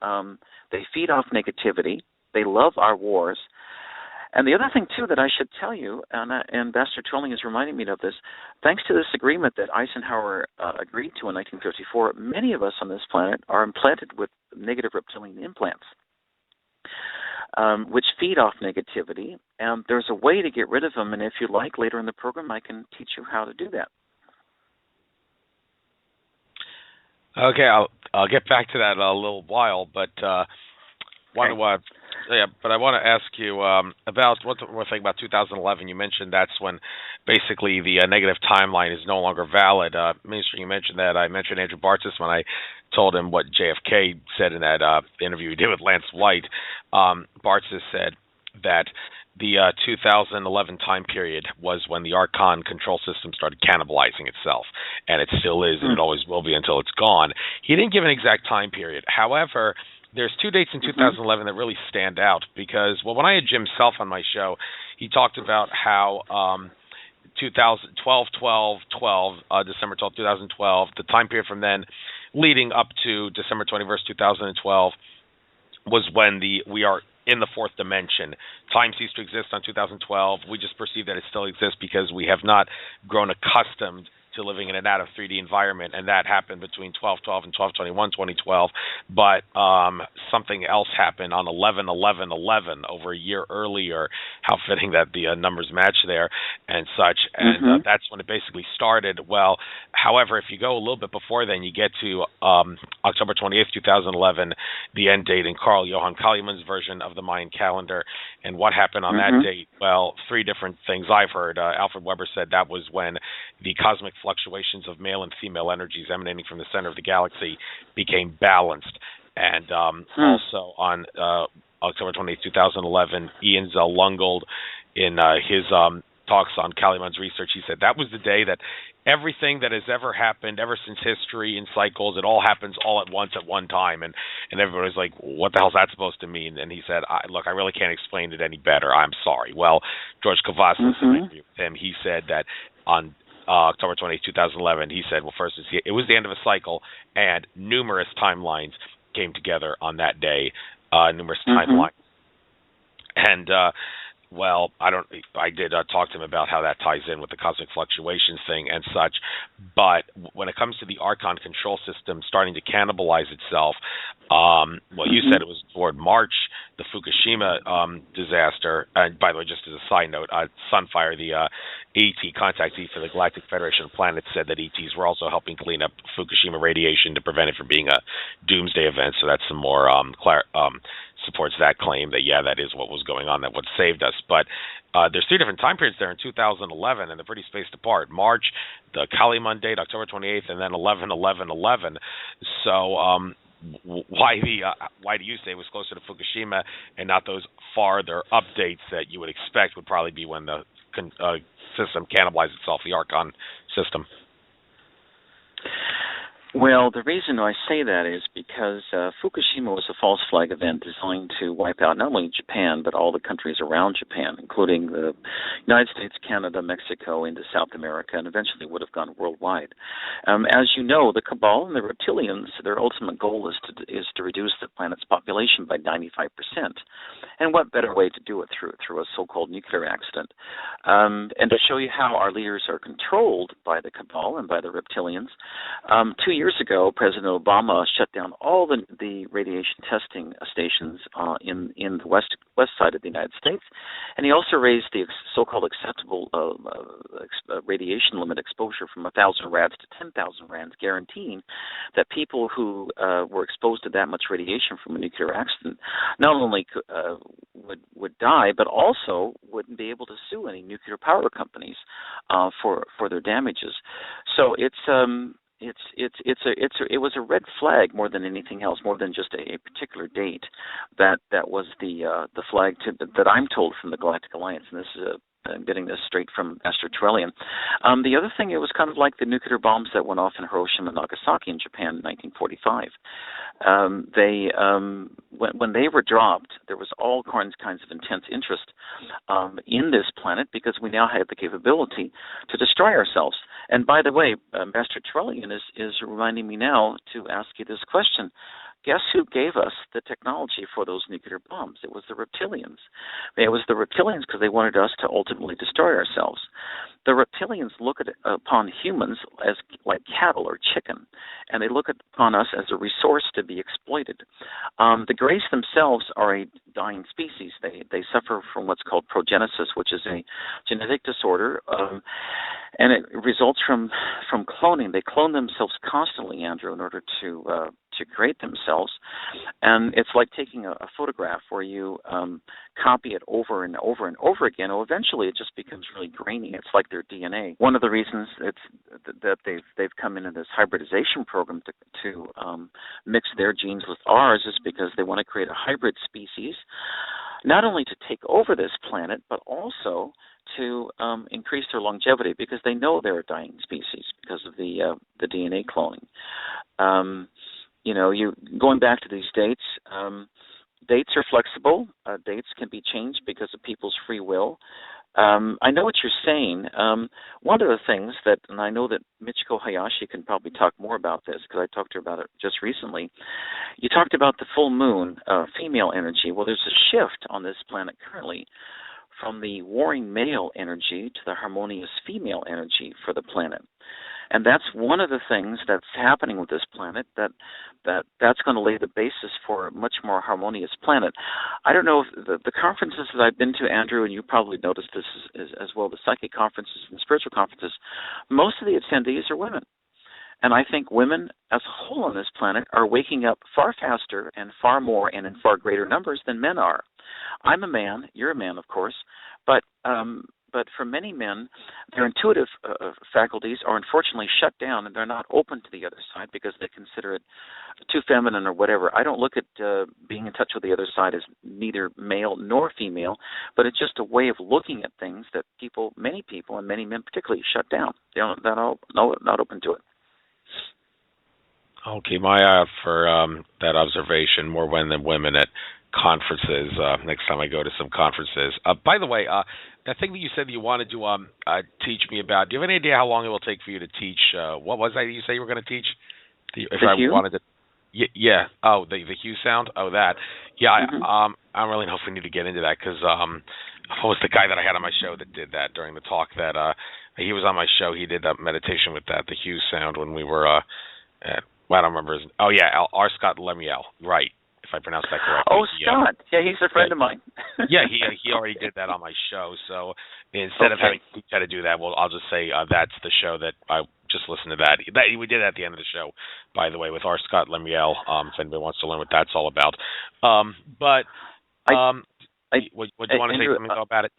feed off negativity. They love our wars. And the other thing, too, that I should tell you, and Ambassador Trolling is reminding me of this, thanks to this agreement that Eisenhower agreed to in 1954, many of us on this planet are implanted with negative reptilian implants, which feed off negativity. And there's a way to get rid of them, and if you like, later in the program, I can teach you how to do that. Okay, I'll get back to that in a little while, but but I want to ask you about one thing about 2011. You mentioned that's when basically the negative timeline is no longer valid. Minister, you mentioned that. I mentioned Andrew Bartzis when I told him what JFK said in that interview he did with Lance White. Bartzis said that the 2011 time period was when the Archon control system started cannibalizing itself, and it still is, and it always will be until it's gone. He didn't give an exact time period. However, there's two dates in 2011 that really stand out because, when I had Jim Self on my show, he talked about how 12, December 12, 2012, the time period from then leading up to December 21st, 2012, was when we are in the fourth dimension. Time ceased to exist on 2012. We just perceive that it still exists because we have not grown accustomed to living in an out of 3D environment, and that happened between 12/12 and 12/21, 2012. But something else happened on 11/11/11 over a year earlier. How fitting that the numbers match there and such. And that's when it basically started. Well, however, if you go a little bit before then, you get to October 28th, 2011, the end date in Carl Johann Kaliman's version of the Mayan calendar. And what happened on that date? Well, three different things I've heard. Alfred Weber said that was when the cosmic fluctuations of male and female energies emanating from the center of the galaxy became balanced. And also on October 28, 2011, Ian Zellungold, in his talks on Kaliman's research, he said that was the day that everything that has ever happened, ever since history in cycles, it all happens all at once at one time. And everybody's like, what the hell is that supposed to mean? And he said, look, I really can't explain it any better. I'm sorry. Well, George Cavazos, with him, he said that on October 28, 2011, he said, well, first, it was the end of a cycle, and numerous timelines came together on that day, numerous timelines. And Well, I did talk to him about how that ties in with the cosmic fluctuations thing and such. But when it comes to the Archon control system starting to cannibalize itself, well, you said it was toward March, the Fukushima disaster. And by the way, just as a side note, Sunfire, the ET contactee for the Galactic Federation of Planets, said that ETs were also helping clean up Fukushima radiation to prevent it from being a doomsday event. So that's some more supports that claim that, yeah, that is what was going on, that what saved us. But there's three different time periods there in 2011, and they're pretty spaced apart. March, the Kali Mun date, October 28th, and then 11/11/11. So why do you say it was closer to Fukushima and not those farther updates that you would expect would probably be when the system cannibalized itself, the Archon system? Well, the reason I say that is because Fukushima was a false flag event designed to wipe out not only Japan, but all the countries around Japan, including the United States, Canada, Mexico, into South America, and eventually would have gone worldwide. As you know, the Cabal and the reptilians, their ultimate goal is to reduce the planet's population by 95%. And what better way to do it through a so-called nuclear accident? And to show you how our leaders are controlled by the Cabal and by the reptilians, 2 years ago, President Obama shut down all the radiation testing stations in the west side of the United States, and he also raised the so-called acceptable radiation limit exposure from 1,000 rads to 10,000 rads, guaranteeing that people who were exposed to that much radiation from a nuclear accident not only would die, but also wouldn't be able to sue any nuclear power companies for their damages. So it was a red flag more than anything else, more than just a particular date. That was the flag that I'm told from the Galactic Alliance, and this is I'm getting this straight from Master Trillian. The other thing, it was kind of like the nuclear bombs that went off in Hiroshima and Nagasaki in Japan in 1945. When they were dropped, there was all kinds of intense interest in this planet because we now have the capability to destroy ourselves. And by the way, Master Trillian is reminding me now to ask you this question. Guess who gave us the technology for those nuclear bombs? It was the reptilians. It was the reptilians because they wanted us to ultimately destroy ourselves. The reptilians look upon humans as like cattle or chicken, and they look upon us as a resource to be exploited. The Greys themselves are a dying species. They suffer from what's called progenesis, which is a genetic disorder, and it results from cloning. They clone themselves constantly, Andrew, in order to create themselves. And it's like taking a photograph where you copy it over and over and over again. Or eventually, it just becomes really grainy. It's like their DNA. One of the reasons that they've come into this hybridization program to mix their genes with ours is because they want to create a hybrid species, not only to take over this planet, but also to increase their longevity, because they know they're a dying species because of the DNA cloning. You going back to these dates. Dates are flexible. Dates can be changed because of people's free will. I know what you're saying. One of the things and I know that Michiko Hayashi can probably talk more about this because I talked to her about it just recently. You talked about the full moon, female energy. Well, there's a shift on this planet currently from the warring male energy to the harmonious female energy for the planet. And that's one of the things that's happening with this planet, that's going to lay the basis for a much more harmonious planet. I don't know if the conferences that I've been to, Andrew, and you probably noticed this as well, the psychic conferences and the spiritual conferences, most of the attendees are women. And I think women as a whole on this planet are waking up far faster and far more and in far greater numbers than men are. I'm a man, you're a man, of course, but for many men, their intuitive faculties are unfortunately shut down, and they're not open to the other side because they consider it too feminine or whatever. I don't look at being in touch with the other side as neither male nor female, but it's just a way of looking at things that many people, and many men particularly, shut down. They're not open to it. I'll keep my eye out for that observation, more men than women at conferences next time I go to some conferences. By the way, that thing that you said that you wanted to teach me about, do you have any idea how long it will take for you to teach? What was that you say you were going to teach? Wanted to. Yeah. Oh, the hue sound? Oh, that. Yeah, I don't really know if we need to get into that because what was the guy that I had on my show that did that during the talk? That he was on my show. He did that meditation with the hue sound when we were at, I don't remember his. Oh yeah, R. Scott Lemuel, right? If I pronounced that correctly. Oh, Scott. Yeah, he's a friend of mine. Yeah, he already did that on my show. So instead of having to try to do that, well, I'll just say that's the show that I just listened to that. We did it at the end of the show, by the way, with R. Scott Lemuel. If anybody wants to learn what that's all about. What do you want to say something about it?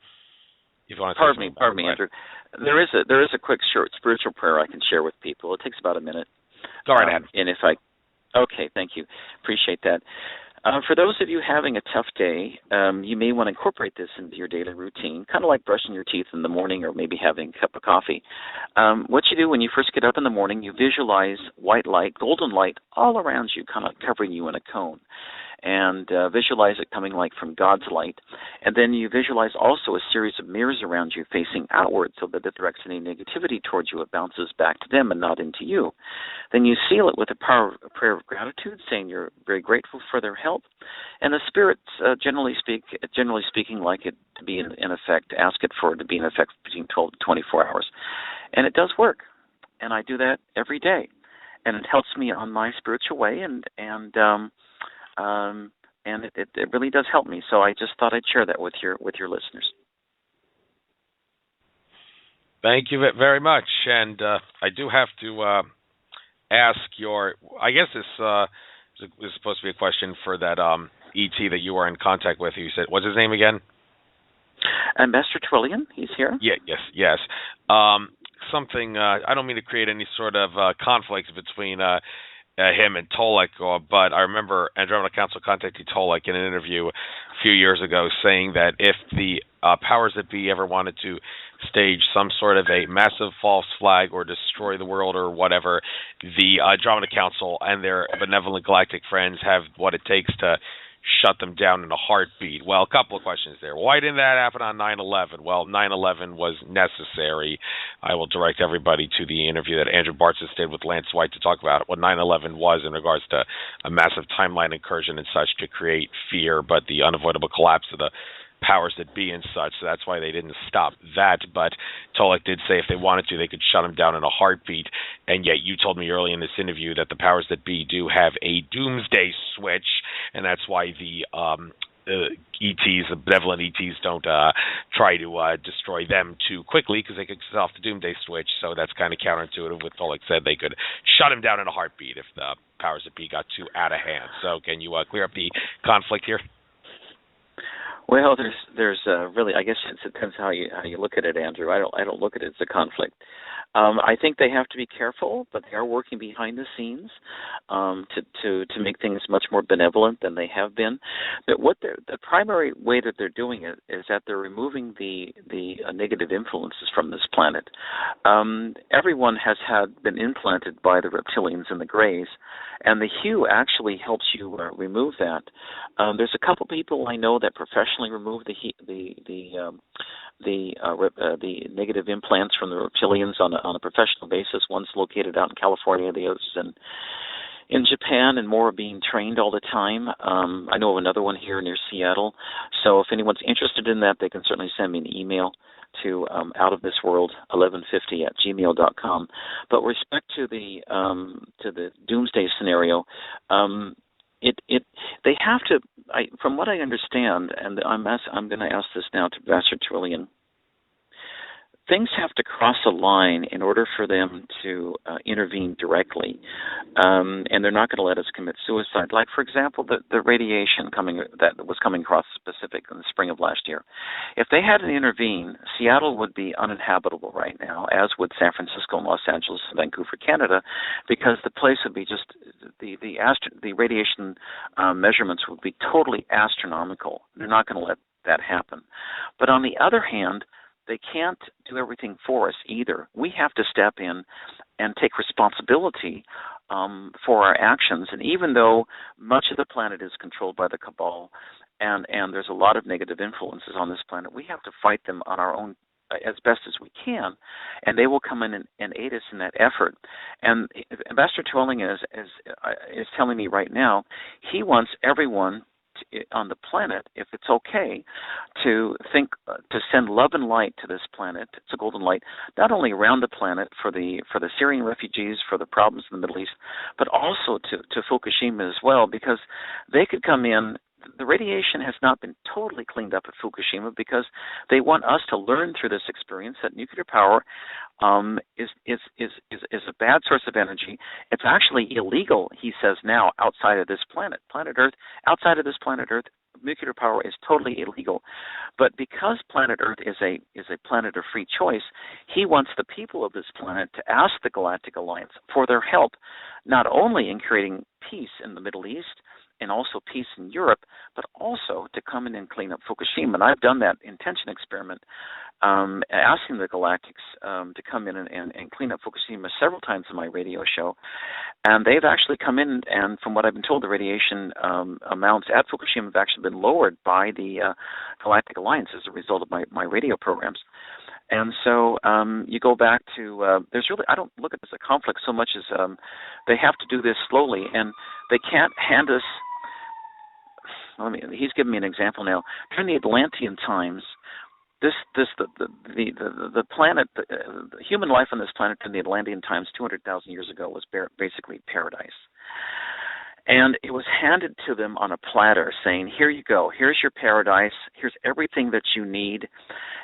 Pardon me, Andrew. There is a quick short spiritual prayer I can share with people. It takes about a minute. Go right ahead. Okay, thank you. Appreciate that. For those of you having a tough day, you may want to incorporate this into your daily routine, kind of like brushing your teeth in the morning or maybe having a cup of coffee. What you do when you first get up in the morning, you visualize white light, golden light, all around you, kind of covering you in a cone. And visualize it coming like from God's light. And then you visualize also a series of mirrors around you facing outward so that if it directs any negativity towards you, it bounces back to them and not into you. Then you seal it with a prayer of gratitude, saying you're very grateful for their help. And the spirits, generally speaking, like it to be in effect, ask it for it to be in effect between 12 to 24 hours. And it does work. And I do that every day. And it helps me on my spiritual way, and it really does help me. So I just thought I'd share that with your listeners. Thank you very much. And I do have to ask I guess this is supposed to be a question for that ET that you were in contact with. You said, what's his name again? Ambassador Trillian. He's here. Yeah. Yes. Something. I don't mean to create any sort of conflicts between him and Tolek, but I remember Andromeda Council contacted Tolek in an interview a few years ago saying that if the powers that be ever wanted to stage some sort of a massive false flag or destroy the world or whatever, the Andromeda Council and their benevolent galactic friends have what it takes to shut them down in a heartbeat. Well, a couple of questions there. Why didn't that happen on 9/11? Well, 9/11 was necessary. I will direct everybody to the interview that Andrew Bartzis did with Lance White to talk about what 9/11 was in regards to a massive timeline incursion and such to create fear, but the unavoidable collapse of the powers that be and such. So that's why they didn't stop that. But Tolek did say if they wanted to, they could shut him down in a heartbeat. And yet you told me early in this interview that the powers that be do have a doomsday switch, and that's why the ETs, the benevolent ETs, don't try to destroy them too quickly because they could set off the doomsday switch. So that's kind of counterintuitive. What Tolek said, they could shut him down in a heartbeat if the powers that be got too out of hand. So can you clear up the conflict here? Well, there's really, I guess it depends how you look at it, Andrew. I don't look at it as a conflict. I think they have to be careful, but they are working behind the scenes to make things much more benevolent than they have been. But the primary way that they're doing it is that they're removing the negative influences from this planet. Everyone has been implanted by the reptilians and the greys, and the hue actually helps you remove that. There's a couple people I know that professionally remove the negative implants from the reptilians on a professional basis. One's located out in California, the other's in Japan, and more are being trained all the time. I know of another one here near Seattle. So if anyone's interested in that, they can certainly send me an email to outofthisworld1150@gmail.com. But with respect to the doomsday scenario, they have to. From what I understand, and I'm going to ask this now to Ambassador Trillian. Things have to cross a line in order for them to intervene directly, and they're not going to let us commit suicide. Like, for example, the radiation that was coming across the Pacific in the spring of last year. If they had to intervene, Seattle would be uninhabitable right now, as would San Francisco, and Los Angeles, and Vancouver, Canada, because the place would be just the radiation measurements would be totally astronomical. They're not going to let that happen. But on the other hand, they can't do everything for us either. We have to step in and take responsibility for our actions. And even though much of the planet is controlled by the cabal and there's a lot of negative influences on this planet, we have to fight them on our own as best as we can, and they will come in and aid us in that effort. And Ambassador Tolling is telling me right now he wants everyone on the planet, if it's okay, to think to send love and light to this planet. It's a golden light, not only around the planet for the Syrian refugees, for the problems in the Middle East, but also to Fukushima as well, because they could come in. The radiation has not been totally cleaned up at Fukushima because they want us to learn through this experience that nuclear power is a bad source of energy. It's actually illegal, he says now, outside of this planet Earth. Outside of this planet Earth, nuclear power is totally illegal. But because planet Earth is a planet of free choice, he wants the people of this planet to ask the Galactic Alliance for their help, not only in creating peace in the Middle East and also peace in Europe, but also to come in and clean up Fukushima. And I've done that intention experiment, asking the Galactics to come in and clean up Fukushima several times in my radio show. And they've actually come in, and from what I've been told, the radiation amounts at Fukushima have actually been lowered by the Galactic Alliance as a result of my radio programs. And so you go back to, I don't look at this as a conflict so much as they have to do this slowly, and they can't hand us, he's giving me an example now. During the Atlantean times, the planet, the human life on this planet in the Atlantean times 200,000 years ago was basically paradise. And it was handed to them on a platter saying, here you go, here's your paradise, here's everything that you need.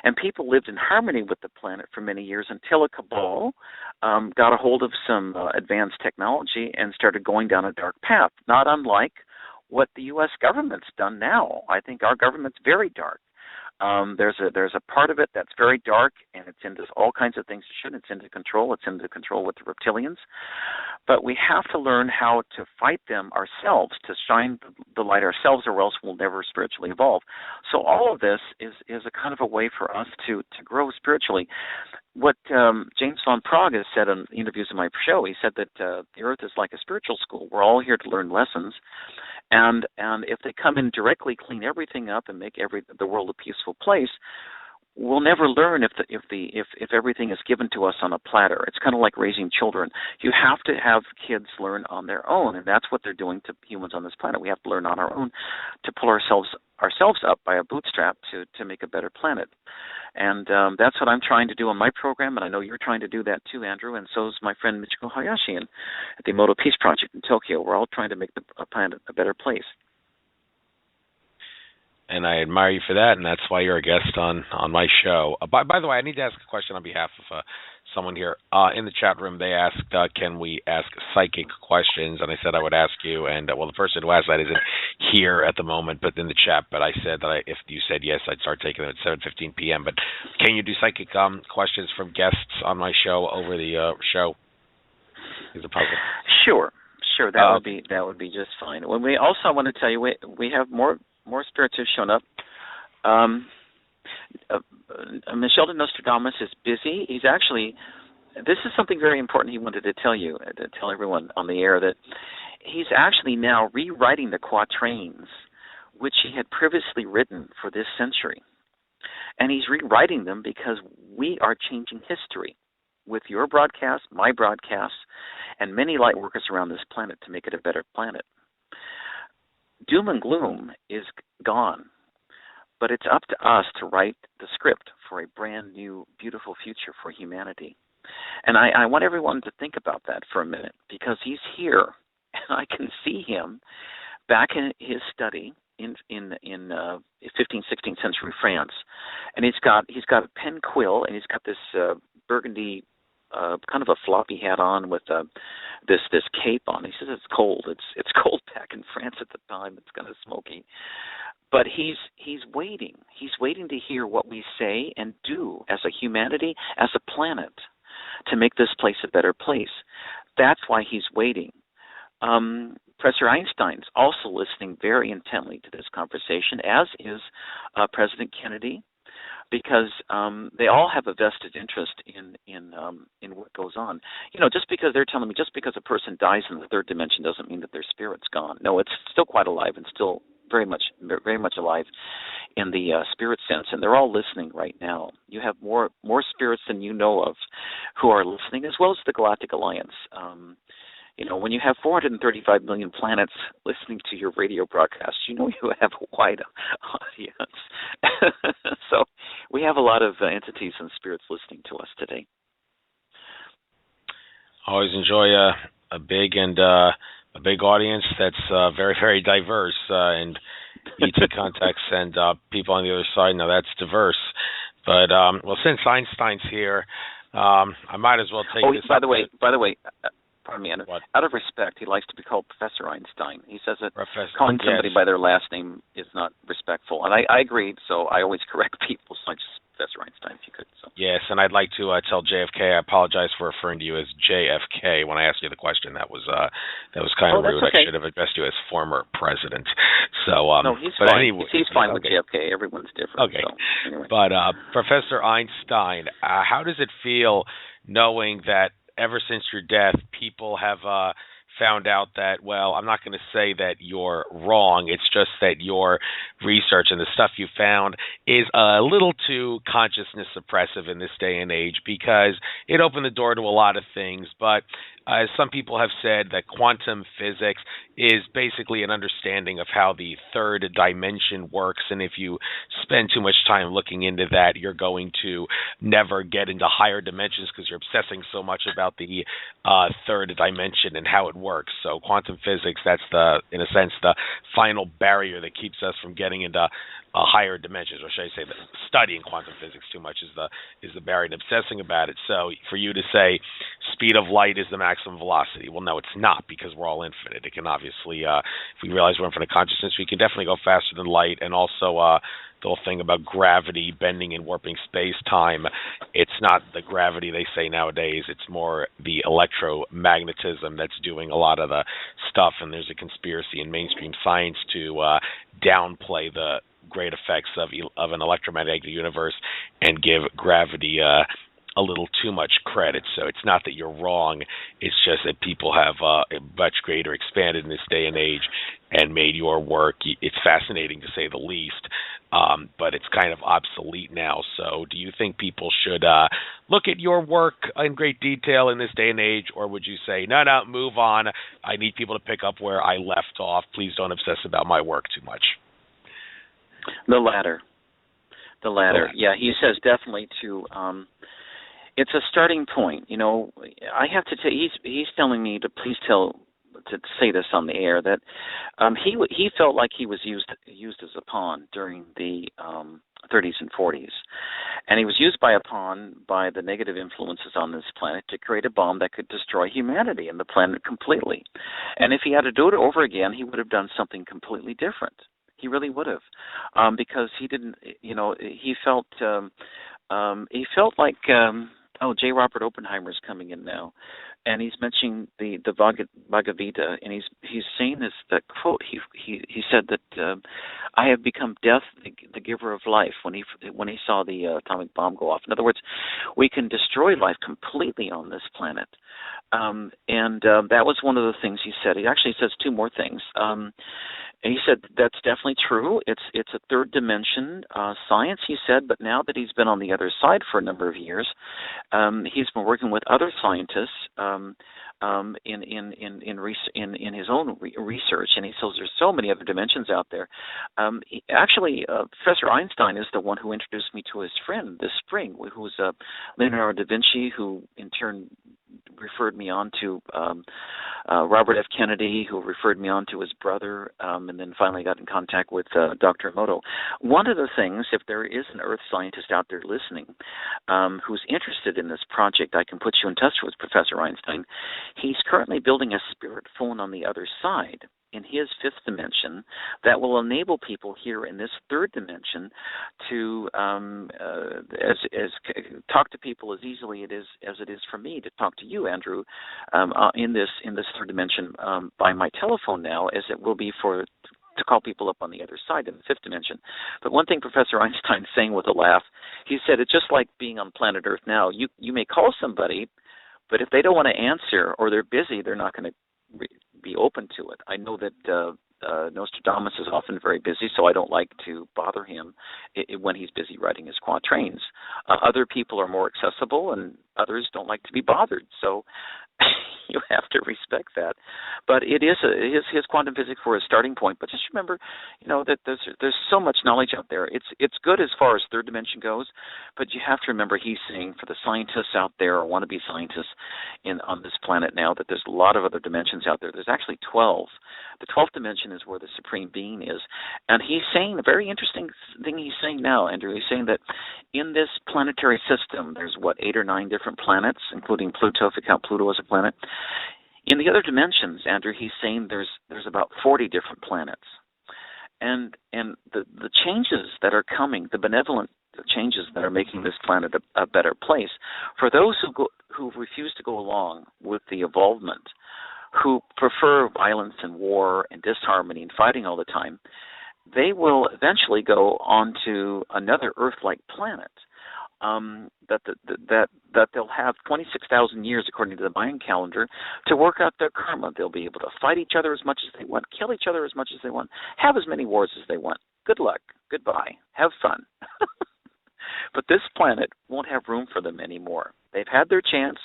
And people lived in harmony with the planet for many years until a cabal got a hold of some advanced technology and started going down a dark path, not unlike what the U.S. government's done now. I think our government's very dark. There's a part of it that's very dark, and it's into all kinds of things it shouldn't. It's into control. It's into control with the reptilians. But we have to learn how to fight them ourselves, to shine the light ourselves, or else we'll never spiritually evolve. So all of this is a kind of a way for us to grow spiritually. What James von Prague has said in interviews in my show, he said that the Earth is like a spiritual school. We're all here to learn lessons. And if they come in directly, clean everything up, and make the world a peaceful place, we'll never learn if everything is given to us on a platter. It's kind of like raising children. You have to have kids learn on their own, and that's what they're doing to humans on this planet. We have to learn on our own to pull ourselves up by a bootstrap to make a better planet. And that's what I'm trying to do on my program, and I know you're trying to do that too, Andrew, and so is my friend Michiko Hayashi at the Emoto Peace Project in Tokyo. We're all trying to make the planet a better place. And I admire you for that, and that's why you're a guest on my show. By the way, I need to ask a question on behalf of someone here. In the chat room, they asked, can we ask psychic questions? And I said I would ask you, and well, the person who asked that isn't here at the moment, but in the chat. But I said that if you said yes, I'd start taking them at 7:15 p.m. But can you do psychic questions from guests on my show over the show? Is it possible? Sure. That would be just fine. I want to tell you, we have more spirits have shown up. Michel de Nostradamus is busy. He's actually, this is something very important he wanted to tell everyone on the air, that he's actually now rewriting the quatrains which he had previously written for this century. And he's rewriting them because we are changing history with your broadcast, my broadcast, and many light workers around this planet to make it a better planet. Doom and gloom is gone, but it's up to us to write the script for a brand new, beautiful future for humanity. And I want everyone to think about that for a minute, because he's here, and I can see him back in his study in 15th, 16th century France, and he's got a pen quill, and he's got this burgundy kind of a floppy hat on with this cape on. He says it's cold. It's cold back in France at the time. It's kind of smoky. But he's waiting. He's waiting to hear what we say and do as a humanity, as a planet, to make this place a better place. That's why he's waiting. Professor Einstein's also listening very intently to this conversation, as is President Kennedy, because they all have a vested interest in what goes on. Just because they're telling me, just because a person dies in the third dimension doesn't mean that their spirit's gone. No, it's still quite alive and still very much alive in the spirit sense, and they're all listening right now. You have more spirits than you know of who are listening, as well as the Galactic Alliance. When you have 435 million planets listening to your radio broadcast, you have a wide audience. So we have a lot of entities and spirits listening to us today. Always enjoy a big audience that's very, very diverse and ET contacts and people on the other side. Now that's diverse. But since Einstein's here, I might as well take this. By the way, pardon me, out of respect, he likes to be called Professor Einstein. He says that calling somebody by their last name is not respectful, and I agree. So I always correct people. So I just Professor Einstein, if you could. So. Yes, and I'd like to tell JFK I apologize for referring to you as JFK when I asked you the question. That was kind of rude. Okay. I should have addressed you as former president. So no, he's but fine. Anyway, he's fine with JFK. Everyone's different. Okay, so, anyway. But Professor Einstein, how does it feel knowing that ever since your death, people have found out that, well, I'm not going to say that you're wrong. It's just that your research and the stuff you found is a little too consciousness suppressive in this day and age because it opened the door to a lot of things. But as some people have said, that quantum physics is basically an understanding of how the third dimension works. And if you spend too much time looking into that, you're going to never get into higher dimensions because you're obsessing so much about the third dimension and how it works. So quantum physics, that's in a sense, the final barrier that keeps us from getting into higher dimensions, or should I say that studying quantum physics too much is the barrier and obsessing about it. So for you to say speed of light is the maximum velocity, well, no, it's not, because we're all infinite. It can obviously, if we realize we're infinite consciousness, we can definitely go faster than light. And also the whole thing about gravity bending and warping space-time, it's not the gravity they say nowadays, it's more the electromagnetism that's doing a lot of the stuff. And there's a conspiracy in mainstream science to downplay the great effects of an electromagnetic universe and give gravity a little too much credit. So it's not that you're wrong, it's just that people have much greater expanded in this day and age and made your work, it's fascinating to say the least, but it's kind of obsolete now. So do you think people should look at your work in great detail in this day and age, or would you say, no, move on, I need people to pick up where I left off, please don't obsess about my work too much? The latter. Yeah, he says definitely to. It's a starting point. I have to tell. He's telling me to please to say this on the air that he felt like he was used as a pawn during the 30s and 40s, and he was used by the negative influences on this planet to create a bomb that could destroy humanity and the planet completely. And if he had to do it over again, he would have done something completely different. He really would have, because he didn't. He felt like. J. Robert Oppenheimer's coming in now, and he's mentioning the Bhagavad Gita, and he's saying that quote. He said that I have become death, the giver of life. When he saw the atomic bomb go off. In other words, we can destroy life completely on this planet. And that was one of the things he said. He actually says two more things. And he said that's definitely true. It's a third dimension science, he said, but now that he's been on the other side for a number of years, he's been working with other scientists in his own research, and he says there's so many other dimensions out there. Professor Einstein is the one who introduced me to his friend this spring, who was Leonardo da Vinci, who in turn referred me on to Robert F. Kennedy, who referred me on to his brother, and then finally got in contact with Dr. Emoto. One of the things, if there is an Earth scientist out there listening who's interested in this project, I can put you in touch with Professor Einstein. He's currently building a spirit phone on the other side in his fifth dimension that will enable people here in this third dimension to talk to people as easily as it is for me to talk to you, Andrew, in this third dimension by my telephone now, as it will be to call people up on the other side in the fifth dimension. But one thing Professor Einstein's saying with a laugh, he said it's just like being on planet Earth now. You may call somebody, but if they don't want to answer or they're busy, they're not going to be open to it. I know that Nostradamus is often very busy, so I don't like to bother him when he's busy writing his quatrains. Other people are more accessible, and others don't like to be bothered. So you have to respect that. But it is his quantum physics for a starting point. But just remember, that there's so much knowledge out there. It's good as far as third dimension goes, but you have to remember he's saying for the scientists out there or wannabe scientists on this planet now that there's a lot of other dimensions out there. There's actually 12. The 12th dimension is where the Supreme Being is. And he's saying, a very interesting thing he's saying now, Andrew, he's saying that in this planetary system, there's, 8 or 9 different planets, including Pluto, if you count Pluto as a planet. In the other dimensions, Andrew, he's saying there's about 40 different planets. And the changes that are coming, the benevolent changes that are making this planet a better place, for those who refuse to go along with the evolvement, who prefer violence and war and disharmony and fighting all the time, they will eventually go on to another Earth-like planet. That they'll have 26,000 years, according to the Mayan calendar, to work out their karma. They'll be able to fight each other as much as they want, kill each other as much as they want, have as many wars as they want. Good luck. Goodbye. Have fun. But this planet won't have room for them anymore. They've had their chance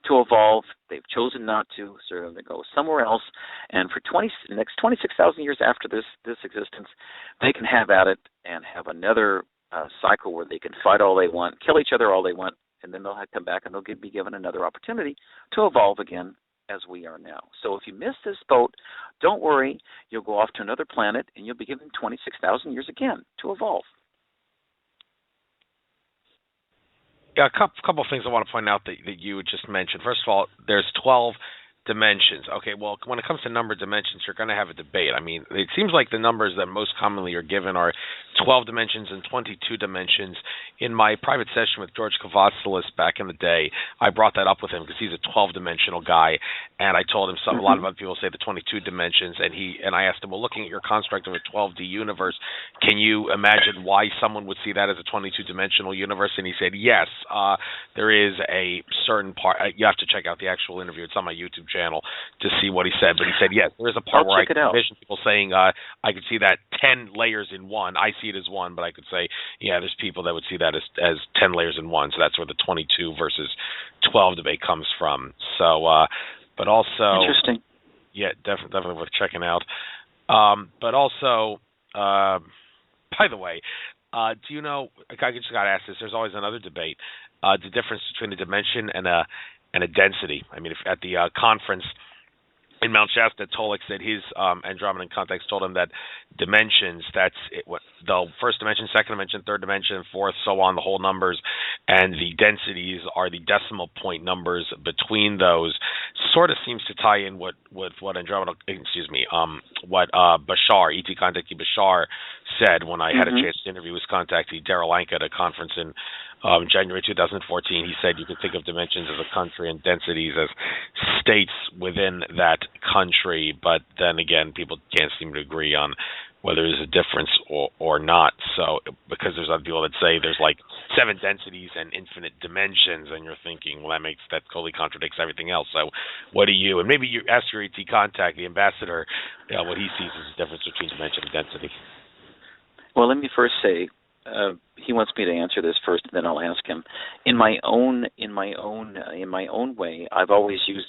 to evolve. They've chosen not to, so they're going to go somewhere else. And for the next 26,000 years after this existence, they can have at it and have another cycle where they can fight all they want, kill each other all they want, and then they'll have to come back and they'll be given another opportunity to evolve again as we are now. So if you miss this boat, don't worry. You'll go off to another planet and you'll be given 26,000 years again to evolve. Yeah, a couple of things I want to point out that you just mentioned. First of all, there's 12 dimensions. Okay, well, when it comes to number dimensions, you're going to have a debate. I mean, it seems like the numbers that most commonly are given are 12 dimensions and 22 dimensions. In my private session with George Kavatsilis back in the day, I brought that up with him because he's a 12-dimensional guy, and I told him a lot of other people say the 22 dimensions, and I asked him, well, looking at your construct of a 12D universe, can you imagine why someone would see that as a 22-dimensional universe? And he said, yes, there is a certain part. You have to check out the actual interview. It's on my YouTube channel to see what he said. But he said, yes, there is a part where I could envision people saying, I could see that 10 layers in one. I see it as one, but I could say, yeah, there's people that would see that as 10 layers in one. So that's where the 22 versus 12 debate comes from. So, but also, interesting. Yeah, definitely worth checking out. But also, by the way, do you know? I just got to ask this. There's always another debate: the difference between a dimension and a density. I mean, if at the conference in Mount Shasta, Tolek said his Andromedan context told him that dimensions, that's it, what the first dimension, second dimension, third dimension, fourth, so on, the whole numbers, and the densities are the decimal point numbers between those. Sort of seems to tie in what Andromeda, what Bashar, E.T. contactee Bashar said when I had a chance to interview his contactee Daryl Anka at a conference in January 2014. He said you could think of dimensions as a country and densities as states within that country, but then again, people can't seem to agree on whether there's a difference or not. So, because there's other people that say there's like 7 densities and infinite dimensions, and you're thinking, well, that totally contradicts everything else. So, what do you, and maybe you ask your ET contact, the ambassador, what he sees as the difference between dimension and density. Well, let me first say, he wants me to answer this first, and then I'll ask him. In my own way, I've always used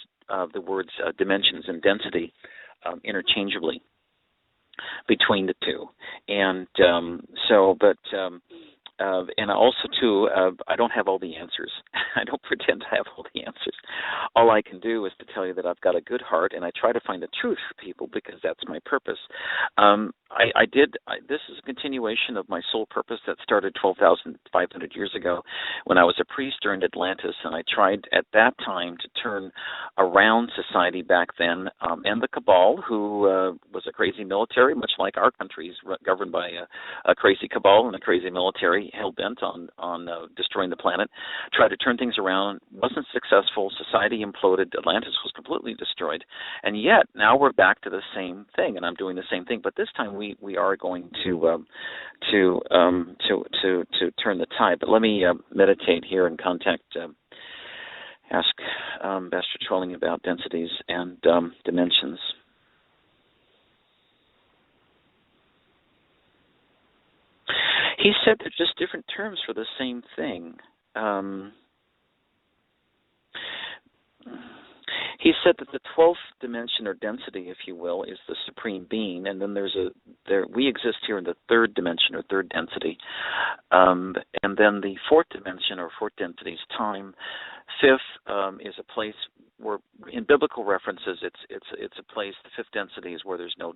the words dimensions and density interchangeably between the two, and and also too, I don't have all the answers. I don't pretend to have all the answers. All I can do is to tell you that I've got a good heart, and I try to find the truth for people because that's my purpose. This is a continuation of my soul purpose that started 12,500 years ago when I was a priest during Atlantis, and I tried at that time to turn around society back then, and the cabal, who was a crazy military, much like our country is governed by a crazy cabal and a crazy military, hell-bent on destroying the planet, tried to turn things around, wasn't successful, society imploded, Atlantis was completely destroyed, and yet now we're back to the same thing, and I'm doing the same thing, but this time we are going to turn the tide. But let me meditate here and ask Ambassador Trolling about densities and dimensions. He said they're just different terms for the same thing. He said that the 12th dimension or density, if you will, is the supreme being, and then we exist here in the third dimension or third density, and then the fourth dimension or fourth density is time. Fifth is a place where, in biblical references, it's a place. The fifth density is where there's no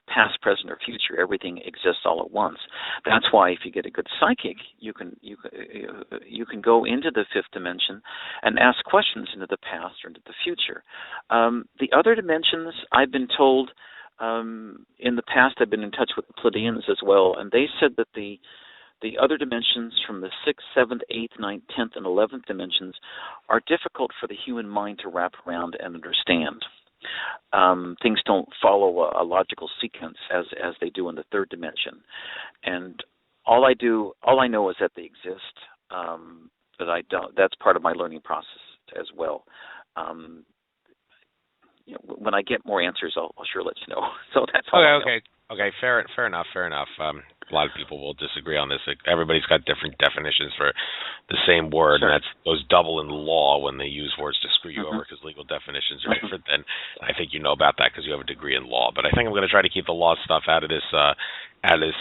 past, present, or future. Everything exists all at once. That's why if you get a good psychic, you can go into the fifth dimension and ask questions into the past or into the future. The other dimensions, I've been told, in the past, I've been in touch with the Pleiadians as well, and they said that the other dimensions from the 6th, 7th, 8th, 9th, 10th, and 11th dimensions are difficult for the human mind to wrap around and understand. Things don't follow a logical sequence as they do in the third dimension. And all I know is that they exist, but I don't. That's part of my learning process as well. When I get more answers, I'll sure let you know. So that's all. Okay. Fair enough. A lot of people will disagree on this. Everybody's got different definitions for the same word, sure. And that goes double in law when they use words to screw you over because legal definitions are different. And I think you know about that because you have a degree in law. But I think I'm going to try to keep the law stuff out of this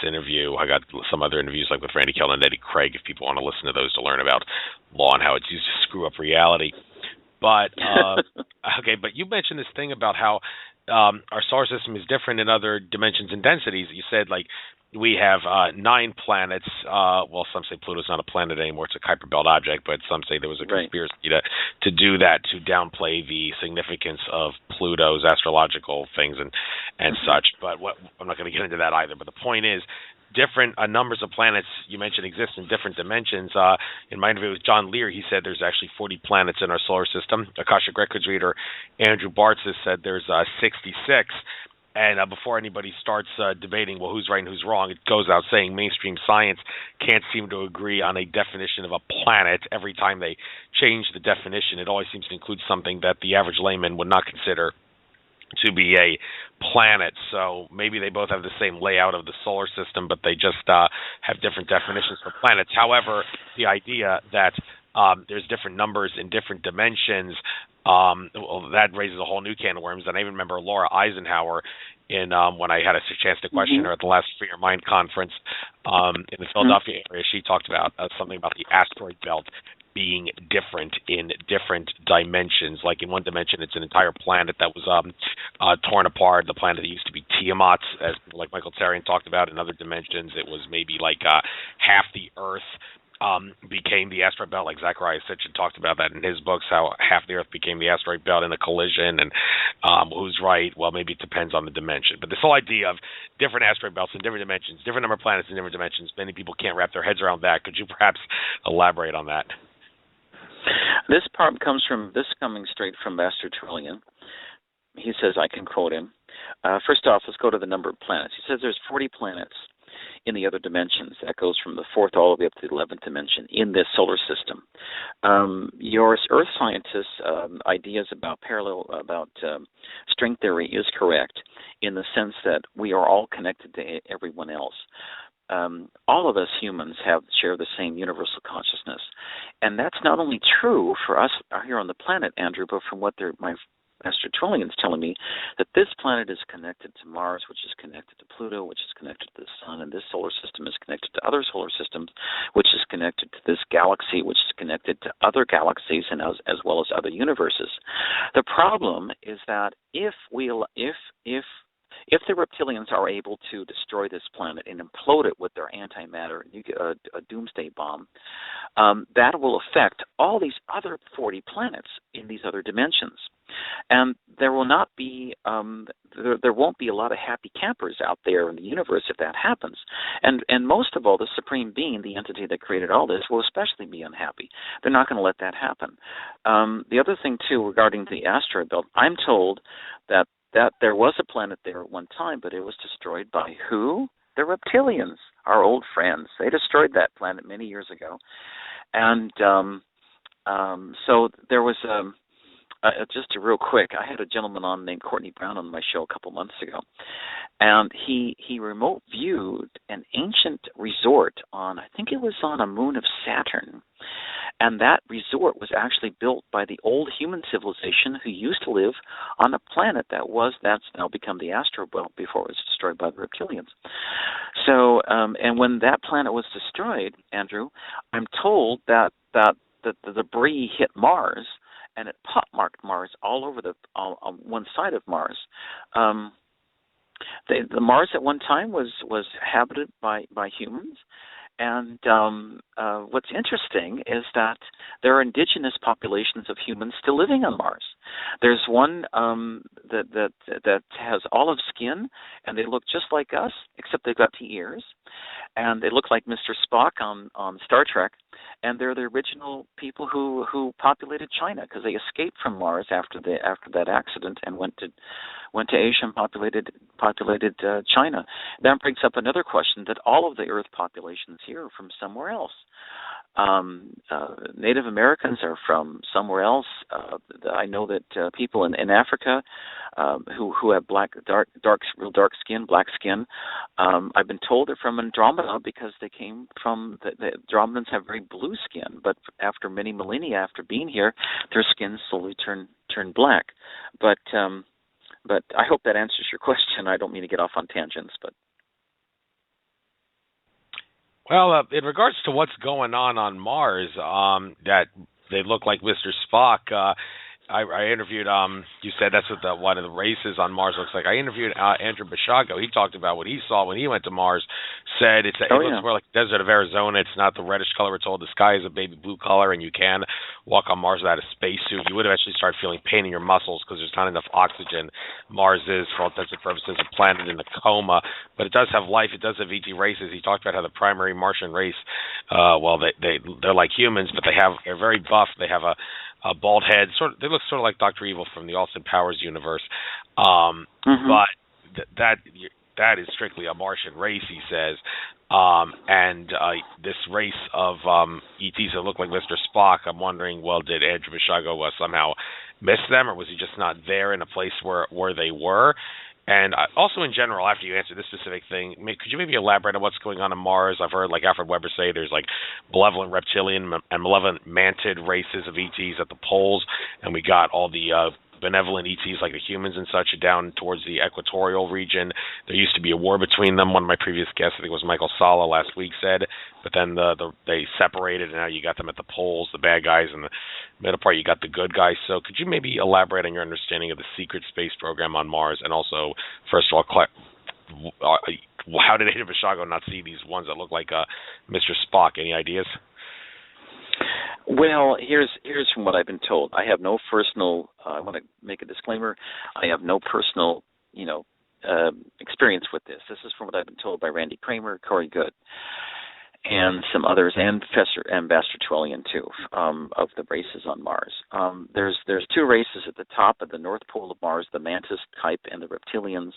interview. I got some other interviews like with Randy Keller and Eddie Craig if people want to listen to those to learn about law and how it's used to screw up reality. But but you mentioned this thing about how our solar system is different in other dimensions and densities. You said like we have 9 planets. Well, some say Pluto's not a planet anymore; it's a Kuiper Belt object. But some say there was a conspiracy to do that to downplay the significance of Pluto's astrological things and such. But I'm not going to get into that either. But the point is, different numbers of planets you mentioned exist in different dimensions. In my interview with John Lear, he said there's actually 40 planets in our solar system. Akashic Records reader Andrew Bartz has said there's 66. And before anybody starts debating, well, who's right and who's wrong, it goes out saying mainstream science can't seem to agree on a definition of a planet. Every time they change the definition, it always seems to include something that the average layman would not consider to be a planet. So maybe they both have the same layout of the solar system, but they just have different definitions for planets. However, the idea that there's different numbers in different dimensions, well, that raises a whole new can of worms. And I even remember Laura Eisenhower in when I had a chance to question her at the last Free Your Mind conference in the Philadelphia area. She talked about something about the asteroid belt being different in different dimensions. Like in one dimension, it's an entire planet that was torn apart. The planet that used to be Tiamat, as like Michael Teri talked about. In other dimensions, it was maybe like half the Earth became the asteroid belt. Like Zachariah Sitchin talked about that in his books, how half the Earth became the asteroid belt in a collision. And who's right? Well, maybe it depends on the dimension. But this whole idea of different asteroid belts in different dimensions, different number of planets in different dimensions, many people can't wrap their heads around that. Could you perhaps elaborate on that? This part coming straight from Master Trillian. He says, I can quote him. First off, let's go to the number of planets. He says there's 40 planets in the other dimensions. That goes from the 4th all the way up to the 11th dimension in this solar system. Your Earth scientists' ideas about string theory is correct in the sense that we are all connected to everyone else. All of us humans share the same universal consciousness. And that's not only true for us here on the planet, Andrew, but from what my Master Trillian's telling me, that this planet is connected to Mars, which is connected to Pluto, which is connected to the Sun, and this solar system is connected to other solar systems, which is connected to this galaxy, which is connected to other galaxies and as well as other universes. The problem is that if the reptilians are able to destroy this planet and implode it with their antimatter, a doomsday bomb, that will affect all these other 40 planets in these other dimensions. And there will not be, there won't be a lot of happy campers out there in the universe if that happens. And most of all, the Supreme Being, the entity that created all this, will especially be unhappy. They're not going to let that happen. The other thing, too, regarding the asteroid belt, I'm told that there was a planet there at one time, but it was destroyed by who? The reptilians, our old friends. They destroyed that planet many years ago. And so there was just real quick, I had a gentleman on named Courtney Brown on my show a couple months ago, and he remote viewed an ancient resort on, I think it was on a moon of Saturn, and that resort was actually built by the old human civilization who used to live on a planet that's now become the asteroid belt before it was destroyed by the reptilians. So, and when that planet was destroyed, Andrew, I'm told that the debris hit Mars, and it pockmarked Mars all over on one side of Mars. The Mars at one time was habited by humans, and what's interesting is that there are indigenous populations of humans still living on Mars. There's one that has olive skin, and they look just like us, except they've got the ears, and they look like Mr. Spock on Star Trek. And they're the original people who populated China, because they escaped from Mars after that accident and went to Asia and populated China. That brings up another question, that all of the Earth populations here are from somewhere else. Native Americans are from somewhere else. I know that people in Africa who have real dark skin, black skin, I've been told they're from Andromeda, because they came from the Andromedans have very blue skin, but after many millennia after being here, their skin slowly turned black. But I hope that answers your question. I don't mean to get off on tangents, but. Well, in regards to what's going on Mars, that they look like Mr. Spock. I interviewed. You said that's what one of the races on Mars looks like. I interviewed Andrew Bashago. He talked about what he saw when he went to Mars. Said it looks more like the desert of Arizona. It's not the reddish color we're told. The sky is a baby blue color, and you can walk on Mars without a spacesuit. You would eventually start feeling pain in your muscles because there's not enough oxygen. Mars is, for all intents and purposes, a planet in a coma, but it does have life. It does have ET races. He talked about how the primary Martian race, they're like humans, but they're very buff. They have a bald head. They look sort of like Dr. Evil from the Austin Powers universe. But that is strictly a Martian race, he says. And this race of ETs that look like Mr. Spock, I'm wondering, well, did Andrew Bashago somehow miss them, or was he just not there in a place where they were? And also in general, after you answer this specific thing, could you maybe elaborate on what's going on Mars? I've heard, like Alfred Weber say, there's like benevolent reptilian and malevolent mantid races of ETs at the poles, and we got all the benevolent ETs like the humans and such down towards the equatorial region. There used to be a war between them. One of my previous guests, I think it was Michael Sala last week, said, but then they separated, and now you got them at the poles, the bad guys, and the middle part you got the good guys. So could you maybe elaborate on your understanding of the secret space program on Mars, and also, first of all, how did Andrew Bashago not see these ones that look like Mr. Spock? Any ideas? Well, here's from what I've been told. I have no personal. I want to make a disclaimer. I have no personal, experience with this. This is from what I've been told by Randy Kramer, Corey Good, and some others, and Professor Ambassador Twillian too, of the races on Mars. There's two races at the top of the North Pole of Mars, the mantis type and the reptilians.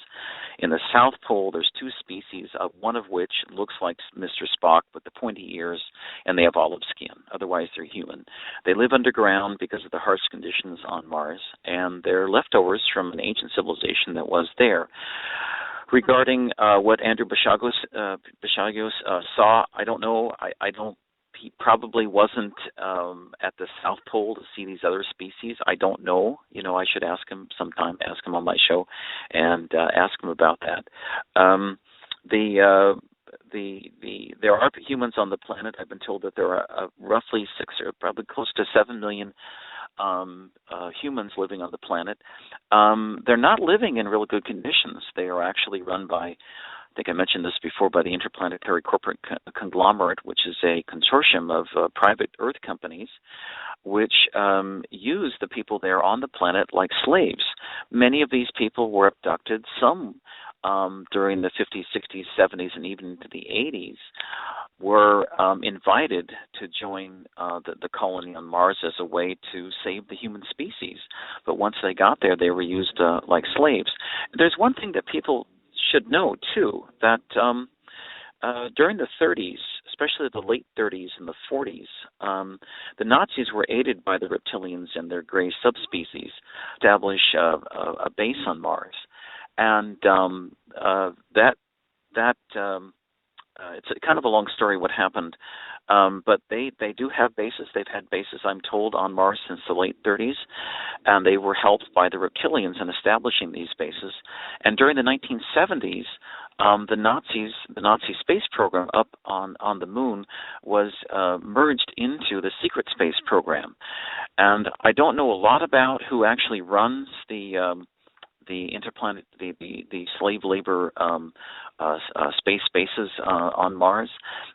In the South Pole, there's two species, one of which looks like Mr. Spock with the pointy ears, and they have olive skin. Otherwise, they're human. They live underground because of the harsh conditions on Mars, and they're leftovers from an ancient civilization that was there. Regarding what Andrew Bashago saw, I don't know. He probably wasn't at the South Pole to see these other species. I don't know. I should ask him sometime. Ask him on my show, and ask him about that. There are humans on the planet. I've been told that there are roughly 6 or probably close to 7 million humans living on the planet. They're not living in real good conditions. They are actually run by, I think I mentioned this before, by the Interplanetary Corporate Conglomerate, which is a consortium of private Earth companies which use the people there on the planet like slaves. Many of these people were abducted, some during the 50s, 60s, 70s, and even into the 80s, were invited to join the colony on Mars as a way to save the human species. But once they got there, they were used like slaves. There's one thing that people should know, too, that during the 30s, especially the late 30s and the 40s, the Nazis were aided by the reptilians and their gray subspecies to establish a base on Mars, and it's a kind of a long story what happened, but they do have bases. They've had bases, I'm told, on Mars since the late 30s, and they were helped by the reptilians in establishing these bases. And during the 1970s, the Nazi space program up on the moon was merged into the secret space program. And I don't know a lot about who actually runs the slave labor space bases on Mars,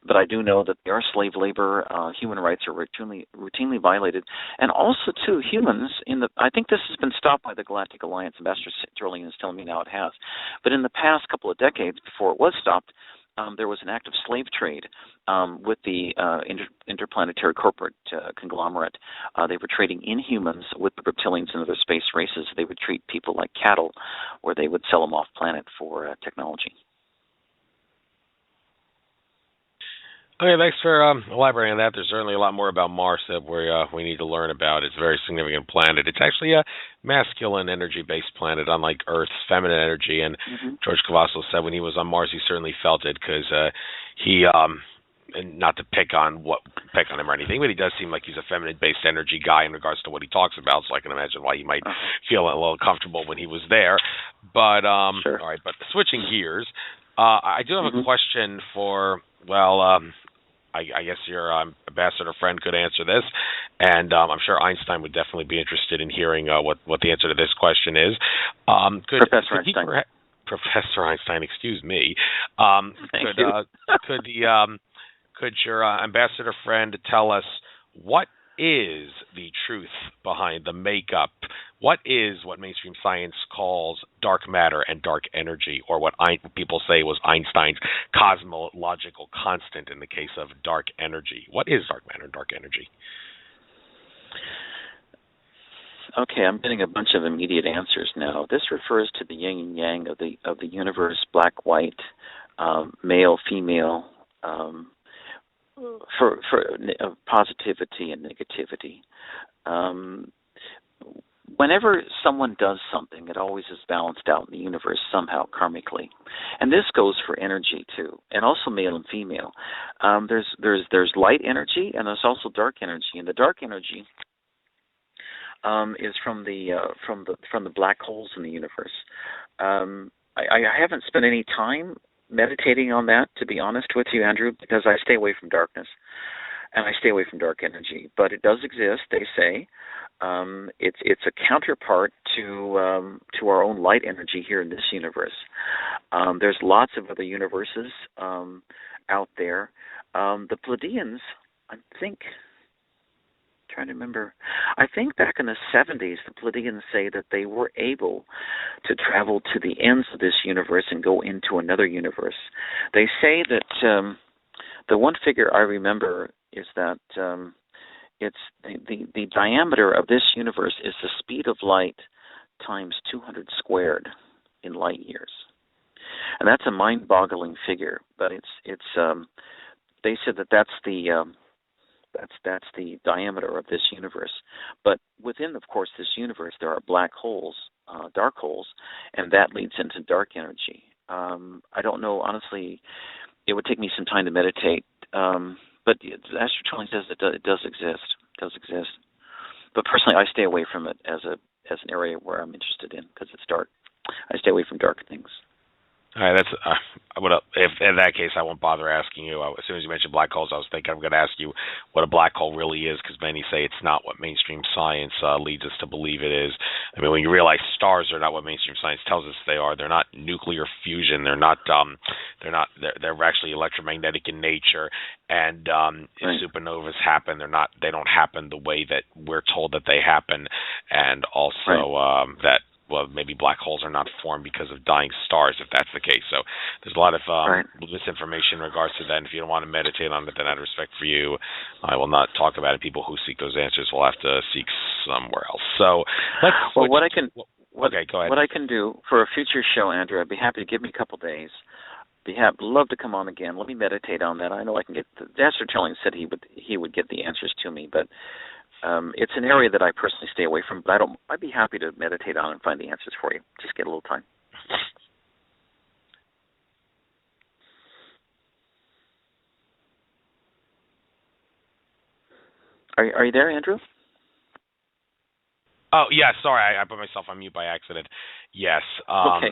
but I do know that there are slave labor. Human rights are routinely violated, and also too humans I think this has been stopped by the Galactic Alliance. Ambassador Sterling is telling me now it has, but in the past couple of decades before it was stopped, there was an active slave trade with the interplanetary corporate conglomerate. They were trading inhumans with the reptilians and other space races. They would treat people like cattle, or they would sell them off planet for technology. Okay, thanks for elaborating on that. There's certainly a lot more about Mars that we need to learn about. It's a very significant planet. It's actually a masculine energy-based planet, unlike Earth's feminine energy. And George Cavazos said when he was on Mars, he certainly felt it because he, and not to pick on him or anything, but he does seem like he's a feminine-based energy guy in regards to what he talks about. So I can imagine why he might feel a little comfortable when he was there. But sure. All right. But switching gears, I do have a question for I guess your ambassador friend could answer this, and I'm sure Einstein would definitely be interested in hearing what the answer to this question is. Professor Einstein. Professor Einstein, excuse me. Could your ambassador friend tell us what is the truth behind the makeup? What is what mainstream science calls dark matter and dark energy, or what people say was Einstein's cosmological constant in the case of dark energy? What is dark matter and dark energy? Okay, I'm getting a bunch of immediate answers now. This refers to the yin and yang of the universe, black, white, male, female, for positivity and negativity. Whenever someone does something, it always is balanced out in the universe somehow karmically, and this goes for energy too, and also male and female. There's light energy, and there's also dark energy, and the dark energy is from the black holes in the universe. I haven't spent any time meditating on that, to be honest with you, Andrew, because I stay away from darkness and I stay away from dark energy. But it does exist, they say. It's a counterpart to our own light energy here in this universe. There's lots of other universes out there. The Pleiadians, I think back in the 70s, the Pleiadians say that they were able to travel to the ends of this universe and go into another universe. They say that the one figure I remember is that it's the diameter of this universe is the speed of light times 200 squared in light years, and that's a mind-boggling figure. But they said that that's the diameter of this universe. But within, of course, this universe, there are black holes, dark holes, and that leads into dark energy. I don't know, honestly. It would take me some time to meditate. But Astrology says it does exist. But personally, I stay away from it as an area where I'm interested in because it's dark. I stay away from dark things. All right, that's if in that case, I won't bother asking you. As soon as you mentioned black holes, I was thinking I'm going to ask you what a black hole really is, because many say it's not what mainstream science leads us to believe it is. I mean, when you realize stars are not what mainstream science tells us they are, they're not nuclear fusion. They're not. They're actually electromagnetic in nature. And if supernovas happen, they don't happen the way that we're told that they happen. And also that. Well, maybe black holes are not formed because of dying stars, if that's the case. So there's a lot of misinformation in regards to that. And if you don't want to meditate on it, then out of respect for you, I will not talk about it. People who seek those answers will have to seek somewhere else. So let's switch. Go ahead. What I can do for a future show, Andrew, I'd be happy to give me a couple days. love to come on again. Let me meditate on that. I know I can get the Master Telling said he would get the answers to me, but it's an area that I personally stay away from. But I'd be happy to meditate on and find the answers for you. Just get a little time. Are you there, Andrew? Oh, yeah, sorry, I put myself on mute by accident. Yes, Okay.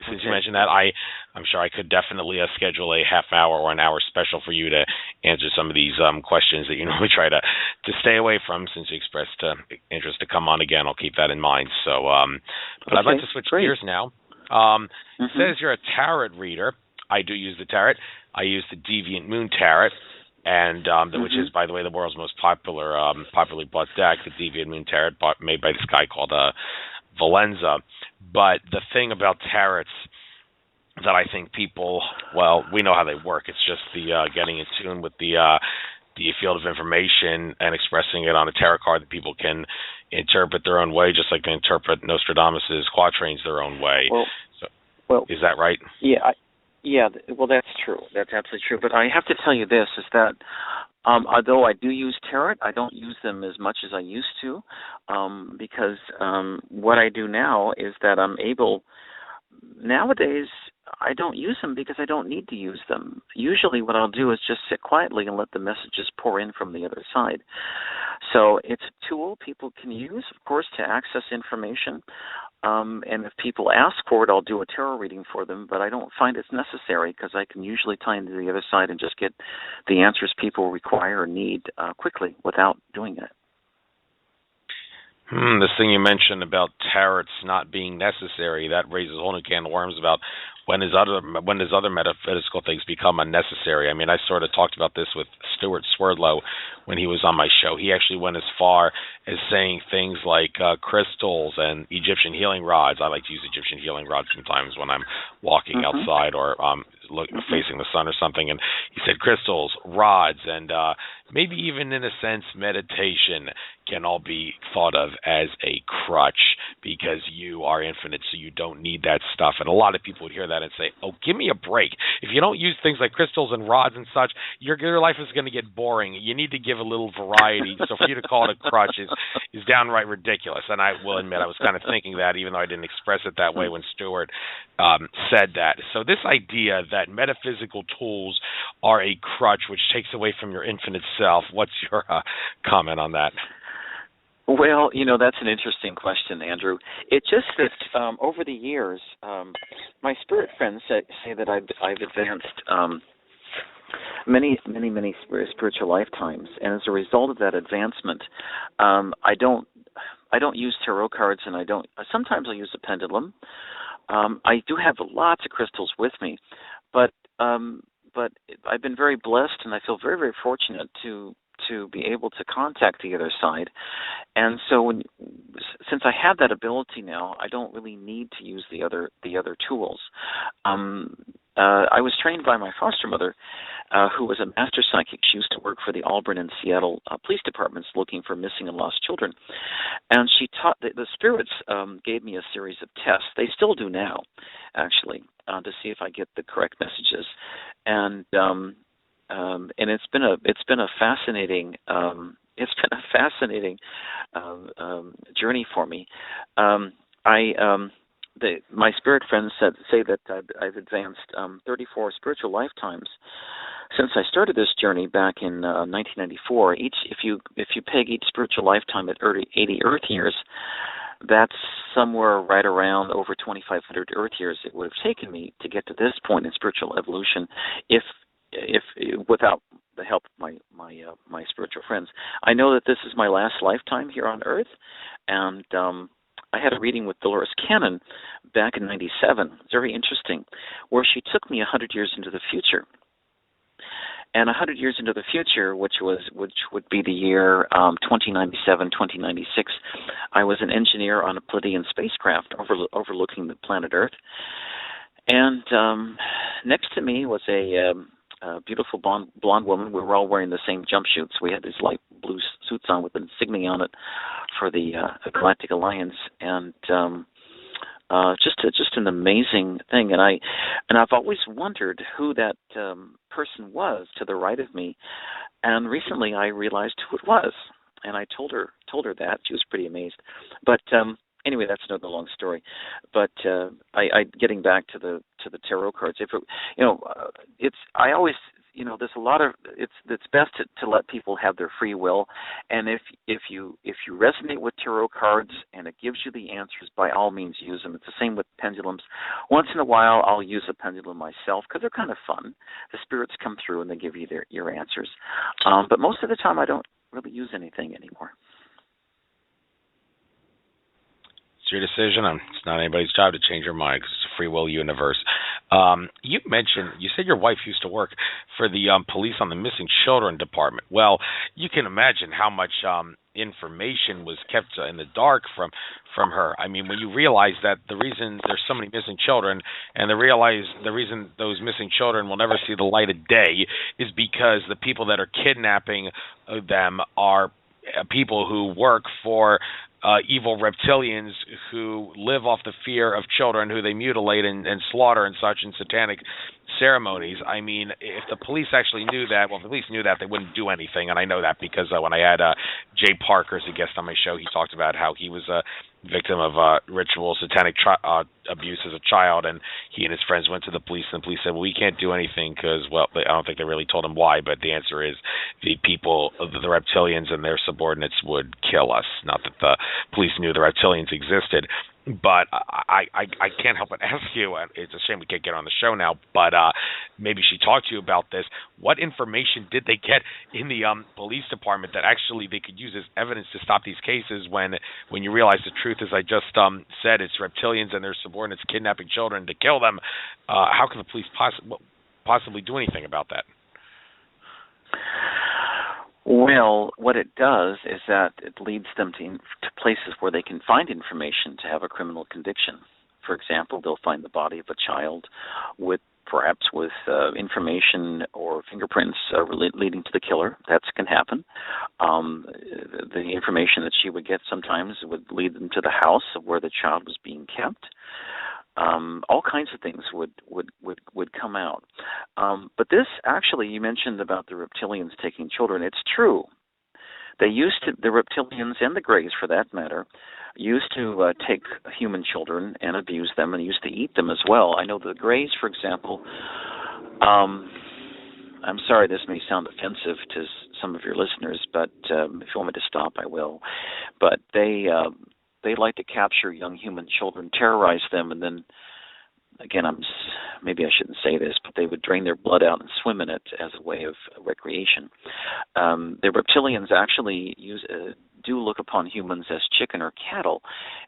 Since you mentioned that, I'm sure I could definitely schedule a half hour or an hour special for you to answer some of these questions that you normally try to stay away from. Since you expressed interest to come on again, I'll keep that in mind. So, but I'd like to switch gears now. It says you're a tarot reader. I do use the tarot. I use the Deviant Moon Tarot. And which is, by the way, the world's most popularly bought deck, the Deviant Moon Tarot, made by this guy called Valenza. But the thing about tarots that I think people, we know how they work. It's just the getting in tune with the field of information and expressing it on a tarot card that people can interpret their own way, just like they interpret Nostradamus's quatrains their own way. Well, is that right? Yeah. Yeah, well, that's true. That's absolutely true. But I have to tell you this, is that although I do use tarot, I don't use them as much as I used to, because what I do now is that I'm able, nowadays, I don't use them because I don't need to use them. Usually what I'll do is just sit quietly and let the messages pour in from the other side. So it's a tool people can use, of course, to access information. And if people ask for it, I'll do a tarot reading for them, but I don't find it's necessary because I can usually tie into the other side and just get the answers people require or need quickly without doing it. This thing you mentioned about tarots not being necessary, that raises a whole new can of worms about when does other metaphysical things become unnecessary. I mean, I sort of talked about this with Stuart Swerdlow when he was on my show. He actually went as far as saying things like crystals and Egyptian healing rods. I like to use Egyptian healing rods sometimes when I'm walking outside or facing the sun or something. And he said crystals, rods, and maybe even in a sense meditation can all be thought of as a crutch because you are infinite, so you don't need that stuff. And a lot of people would hear that and say, oh, give me a break. If you don't use things like crystals and rods and such, your life is going to get boring. You need to give a little variety. So for you to call it a crutch is downright ridiculous. And I will admit I was kind of thinking that, even though I didn't express it that way when Stuart said that. So this idea that metaphysical tools are a crutch which takes away from your infinite self, what's your comment on that? Well, that's an interesting question, Andrew. It's just that over the years, my spirit friends say that I've advanced many spiritual lifetimes, and as a result of that advancement, I don't use tarot cards, and sometimes I'll use a pendulum. I do have lots of crystals with me, but I've been very blessed, and I feel very, very fortunate to be able to contact the other side. And so since I have that ability now, I don't really need to use the other tools. I was trained by my foster mother, who was a master psychic. She used to work for the Auburn and Seattle police departments looking for missing and lost children. And she taught, the spirits gave me a series of tests. They still do now, actually, to see if I get the correct messages. And it's been a fascinating journey for me. My spirit friends say that I've advanced 34 spiritual lifetimes since I started this journey back in 1994. If you peg each spiritual lifetime at 80 Earth years, that's somewhere right around over 2,500 Earth years it would have taken me to get to this point in spiritual evolution, if without the help of my spiritual friends. I know that this is my last lifetime here on Earth, and I had a reading with Dolores Cannon back in '97. Very interesting, where she took me 100 years into the future. And 100 years into the future, which would be the year 2097, 2096, I was an engineer on a Pleiadian spacecraft overlooking the planet Earth. And next to me was a beautiful blonde woman. We were all wearing the same jumpsuits. We had these light blue suits on with an insignia on it for the Galactic Alliance. And Just an amazing thing, and I've always wondered who that person was to the right of me, and recently I realized who it was, and I told her that. She was pretty amazed, but anyway, that's another long story. But I getting back to the tarot cards. If it, it's I always there's a lot of it's best to let people have their free will, and if you resonate with tarot cards and it gives you the answers, by all means use them. It's the same with pendulums. Once in a while I'll use a pendulum myself because they're kind of fun. The spirits come through and they give you your answers, but most of the time I don't really use anything anymore. It's your decision. It's not anybody's job to change your mind because it's a free will universe. You said your wife used to work for the police on the missing children department. Well, you can imagine how much information was kept in the dark from her. I mean, when you realize that the reason there's so many missing children and the reason those missing children will never see the light of day is because the people that are kidnapping them are people who work for evil reptilians who live off the fear of children who they mutilate and slaughter and such in satanic ceremonies. I mean, if the police actually knew that, well, if the police knew that, they wouldn't do anything. And I know that because when I had Jay Parker as a guest on my show, he talked about how he was a victim of ritual satanic abuse as a child, and he and his friends went to the police, and the police said, well, we can't do anything because, well, I don't think they really told him why, but the answer is the people, the reptilians and their subordinates would kill us. Not that the police knew the reptilians existed. But I can't help but ask you, and it's a shame we can't get on the show now, but maybe she talked to you about this. What information did they get in the police department that actually they could use as evidence to stop these cases when you realize the truth, as I just said, it's reptilians and their subordinates kidnapping children to kill them? How can the police possibly do anything about that? Well, what it does is that it leads them to places where they can find information to have a criminal conviction. For example, they'll find the body of a child perhaps with information or fingerprints leading to the killer. That can happen. The information that she would get sometimes would lead them to the house of where the child was being kept. All kinds of things would come out. But this, actually, you mentioned about the reptilians taking children. It's true. They used to, the reptilians and the Greys, for that matter, used to take human children and abuse them and used to eat them as well. I know the Greys, for example, I'm sorry this may sound offensive to some of your listeners, but if you want me to stop, I will. But they like to capture young human children, terrorize them, and then, again, maybe I shouldn't say this, but they would drain their blood out and swim in it as a way of recreation. The reptilians actually do look upon humans as chicken or cattle,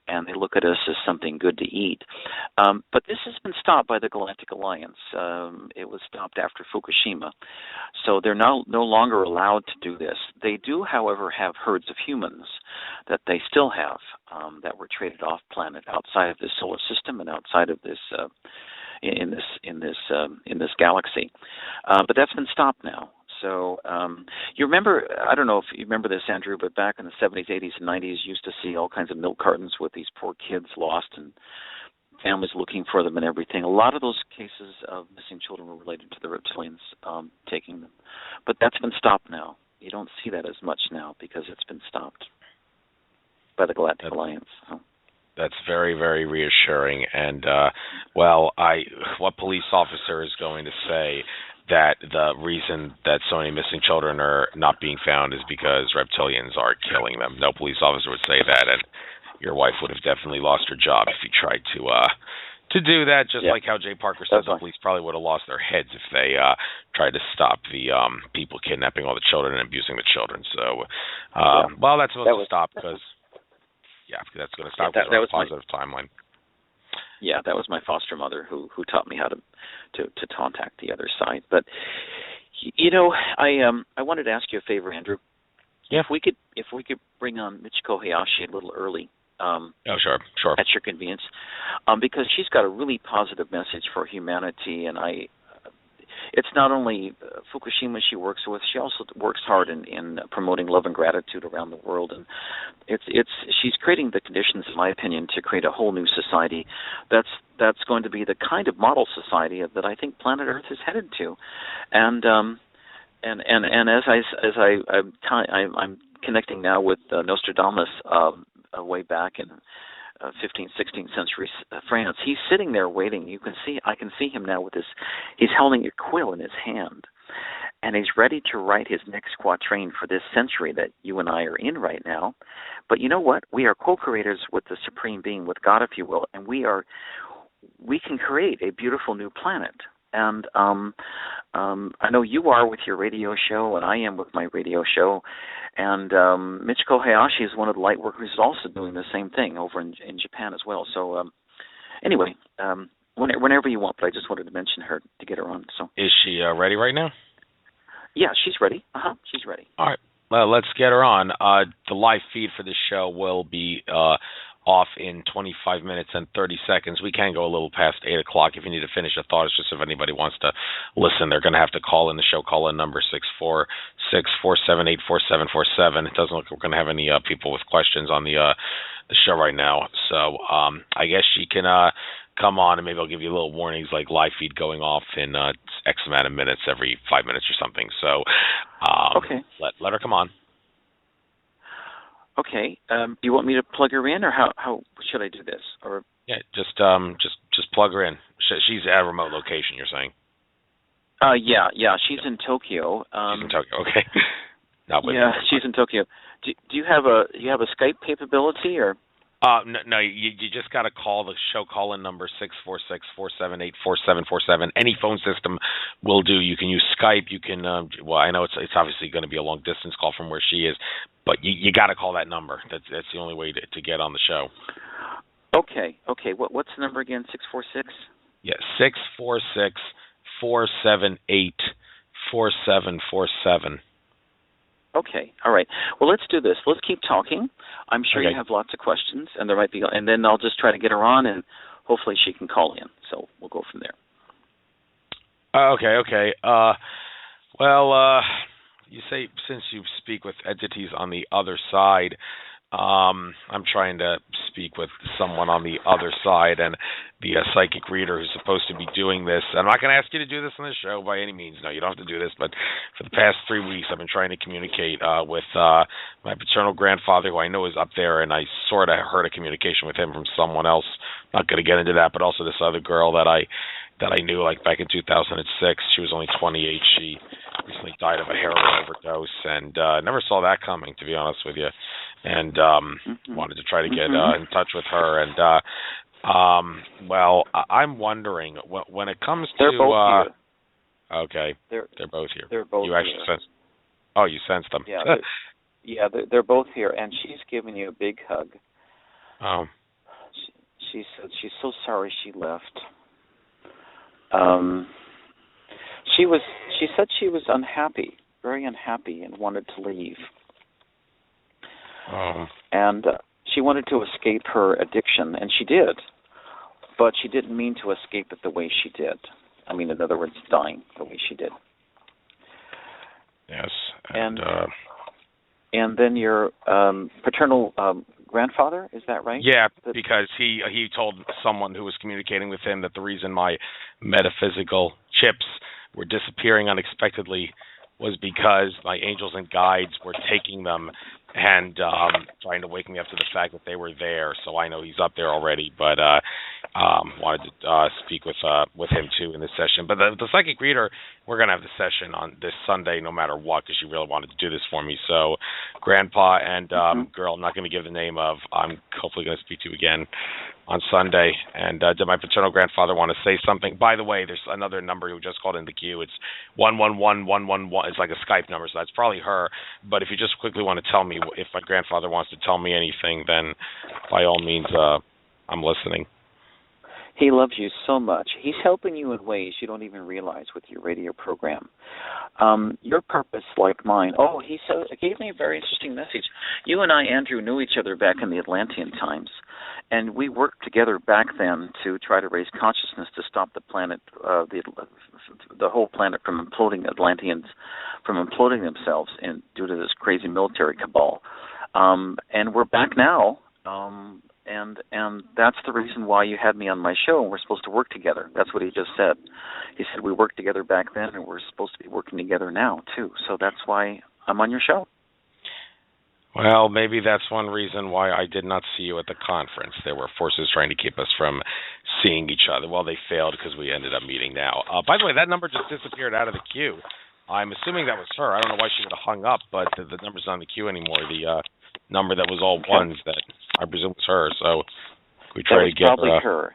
and they look at us as something good to eat. But this has been stopped by the Galactic Alliance. It was stopped after Fukushima. So they're no longer allowed to do this. They do, however, have herds of humans that they still have that were traded off planet outside of this solar system and outside of this in this galaxy. But that's been stopped now. So you remember, I don't know if you remember this, Andrew, but back in the 70s, 80s, and 90s, you used to see all kinds of milk cartons with these poor kids lost and families looking for them and everything. A lot of those cases of missing children were related to the reptilians taking them. But that's been stopped now. You don't see that as much now because it's been stopped by the Galactic Alliance. So. That's very, very reassuring. And, what police officer is going to say that the reason that so many missing children are not being found is because reptilians are killing them? No police officer would say that, and your wife would have definitely lost her job if you tried to do that, just like how Jay Parker said the police probably would have lost their heads if they tried to stop the people kidnapping all the children and abusing the children. So, that's supposed to stop because that's going to stop because of a positive timeline. Yeah, that was my foster mother who taught me how to contact the other side. But I wanted to ask you a favor, Andrew. Yeah. If we could bring on Michiko Hayashi a little early. Sure. At your convenience, because she's got a really positive message for humanity, and it's not only Fukushima she works with; she also works hard in promoting love and gratitude around the world, and she's creating the conditions, in my opinion, to create a whole new society. That's going to be the kind of model society that I think planet Earth is headed to, and I'm connecting now with Nostradamus way back in 15th, 16th century France. He's sitting there waiting. I can see him now with he's holding a quill in his hand, and he's ready to write his next quatrain for this century that you and I are in right now. But you know what? We are co-creators with the Supreme Being, with God, if you will, and we can create a beautiful new planet. And I know you are with your radio show, and I am with my radio show. And Michiko Hayashi is one of the light workers who's also doing the same thing over in Japan as well. So anyway, whenever you want, but I just wanted to mention her to get her on. So is she ready right now? Yeah, she's ready. She's ready. All right. Well, let's get her on. The live feed for this show will be off in 25 minutes and 30 seconds. We can go a little past 8 o'clock if you need to finish a thought. It's just if anybody wants to listen, they're going to have to call in the show. Call in number 646-478-4747. It doesn't look like we're going to have any people with questions on the show right now. So I guess she can come on, and maybe I'll give you little warnings like live feed going off in X amount of minutes every 5 minutes or something. So okay. Let her come on. Okay. Do you want me to plug her in, or how should I do this? Or yeah, just plug her in. She's at a remote location, you're saying? Yeah. She's in Tokyo. She's in Tokyo. Okay. She's in Tokyo. Do you have a Skype capability, or? No, you just got to call the show call-in number 646-478-4747. Any phone system will do. You can use Skype. You can, I know it's obviously going to be a long-distance call from where she is, but you got to call that number. That's the only way to get on the show. Okay. What's the number again? 646? Yeah, 646-478-4747. Okay, all right. Well, let's do this. Let's keep talking. I'm sure Okay. you have lots of questions, and then I'll just try to get her on, and hopefully she can call in. So we'll go from there. Okay. You say since you speak with entities on the other side, I'm trying to speak with someone on the other side, and the psychic reader who's supposed to be doing this. I'm not going to ask you to do this on the show by any means. No, you don't have to do this. But for the past 3 weeks, I've been trying to communicate with my paternal grandfather, who I know is up there, and I sort of heard a communication with him from someone else. I'm not going to get into that, but also this other girl that I knew like back in 2006. She was only 28. She recently died of a heroin overdose, and never saw that coming, to be honest with you. And wanted to try to get in touch with her. And I'm wondering when it comes to they're both here. Okay, they're both here. They're both you actually here. sensed? Oh, you sensed them. Yeah, they're both here, and she's giving you a big hug. Oh. She said she's so sorry she left. She said she was unhappy, very unhappy, and wanted to leave. Oh. And she wanted to escape her addiction, and she did. But she didn't mean to escape it the way she did. I mean, in other words, dying the way she did. Yes. And then your paternal grandfather, is that right? Yeah, because he told someone who was communicating with him that the reason my metaphysical chips were disappearing unexpectedly was because my angels and guides were taking them and trying to wake me up to the fact that they were there. So I know he's up there already, but wanted to speak with him too in this session. But the psychic reader, we're going to have the session on this Sunday no matter what, because she really wanted to do this for me. So Grandpa and girl, I'm not going to give the name of, I'm hopefully going to speak to you again on Sunday. And did my paternal grandfather want to say something? By the way, there's another number who just called in the queue. It's 111111. It's like a Skype number, so that's probably her. But if you just quickly want to tell me if my grandfather wants to tell me anything, then by all means, I'm listening. He loves you so much. He's helping you in ways you don't even realize with your radio program. Your purpose, like mine. Oh, he gave me a very interesting message. You and I, Andrew, knew each other back in the Atlantean times, and we worked together back then to try to raise consciousness to stop the planet, the whole planet from imploding, Atlanteans from imploding themselves due to this crazy military cabal. And we're back now. And that's the reason why you had me on my show, and we're supposed to work together. That's what he just said. He said we worked together back then, and we're supposed to be working together now, too. So that's why I'm on your show. Well, maybe that's one reason why I did not see you at the conference. There were forces trying to keep us from seeing each other. Well, they failed because we ended up meeting now. By the way, that number just disappeared out of the queue. I'm assuming that was her. I don't know why she would have hung up, but the number's not in the queue anymore. The number that was all ones that I presume was her. So we try to get probably her.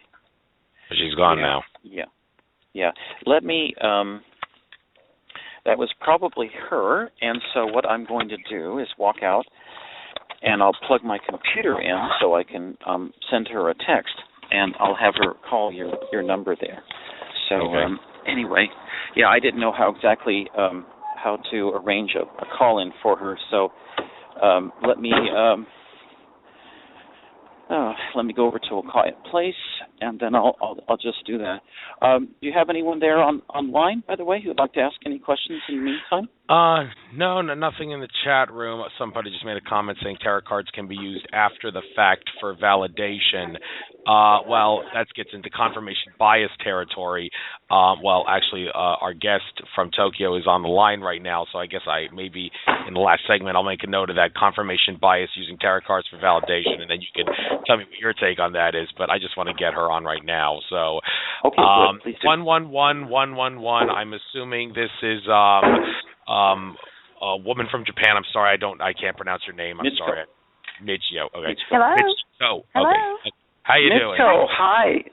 But she's gone now. Yeah. Let me. That was probably her. And so what I'm going to do is walk out, and I'll plug my computer in so I can send her a text, and I'll have her call your number there. So anyway, I didn't know how exactly how to arrange a call in for her. So let me go over to a quiet place, and then I'll just do that. Do you have anyone there online, by the way, who would like to ask any questions in the meantime? No, nothing in the chat room. Somebody just made a comment saying tarot cards can be used after the fact for validation. Well, that gets into confirmation bias territory. Actually, our guest from Tokyo is on the line right now, so I guess maybe in the last segment I'll make a note of that, confirmation bias using tarot cards for validation, and then you can tell me what your take on that is, but I just want to get her on right now. So, okay, good. Please do. 111111, I'm assuming this is a woman from Japan. I'm sorry, I can't pronounce her name. I'm Michiko. Sorry. Michio. Okay. Hello. Michiko. Hello. Okay. How you doing? Michiko, hi.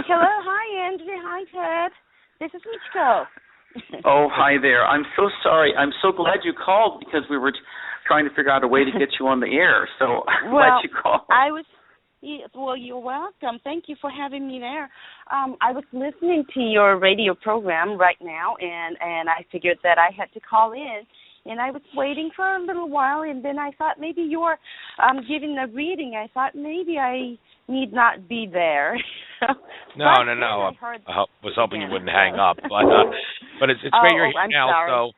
Hello, hi Andrew, hi Ted. This is Michiko. Oh, hi there. I'm so sorry. I'm so glad you called because we were trying to figure out a way to get you on the air. So I'm glad you called. Well, you're welcome. Thank you for having me there. I was listening to your radio program right now, and I figured that I had to call in. And I was waiting for a little while, and then I thought maybe you were giving a reading. I thought maybe I need not be there. No. I was hoping you wouldn't hang up, but it's great you're here now. Sorry. So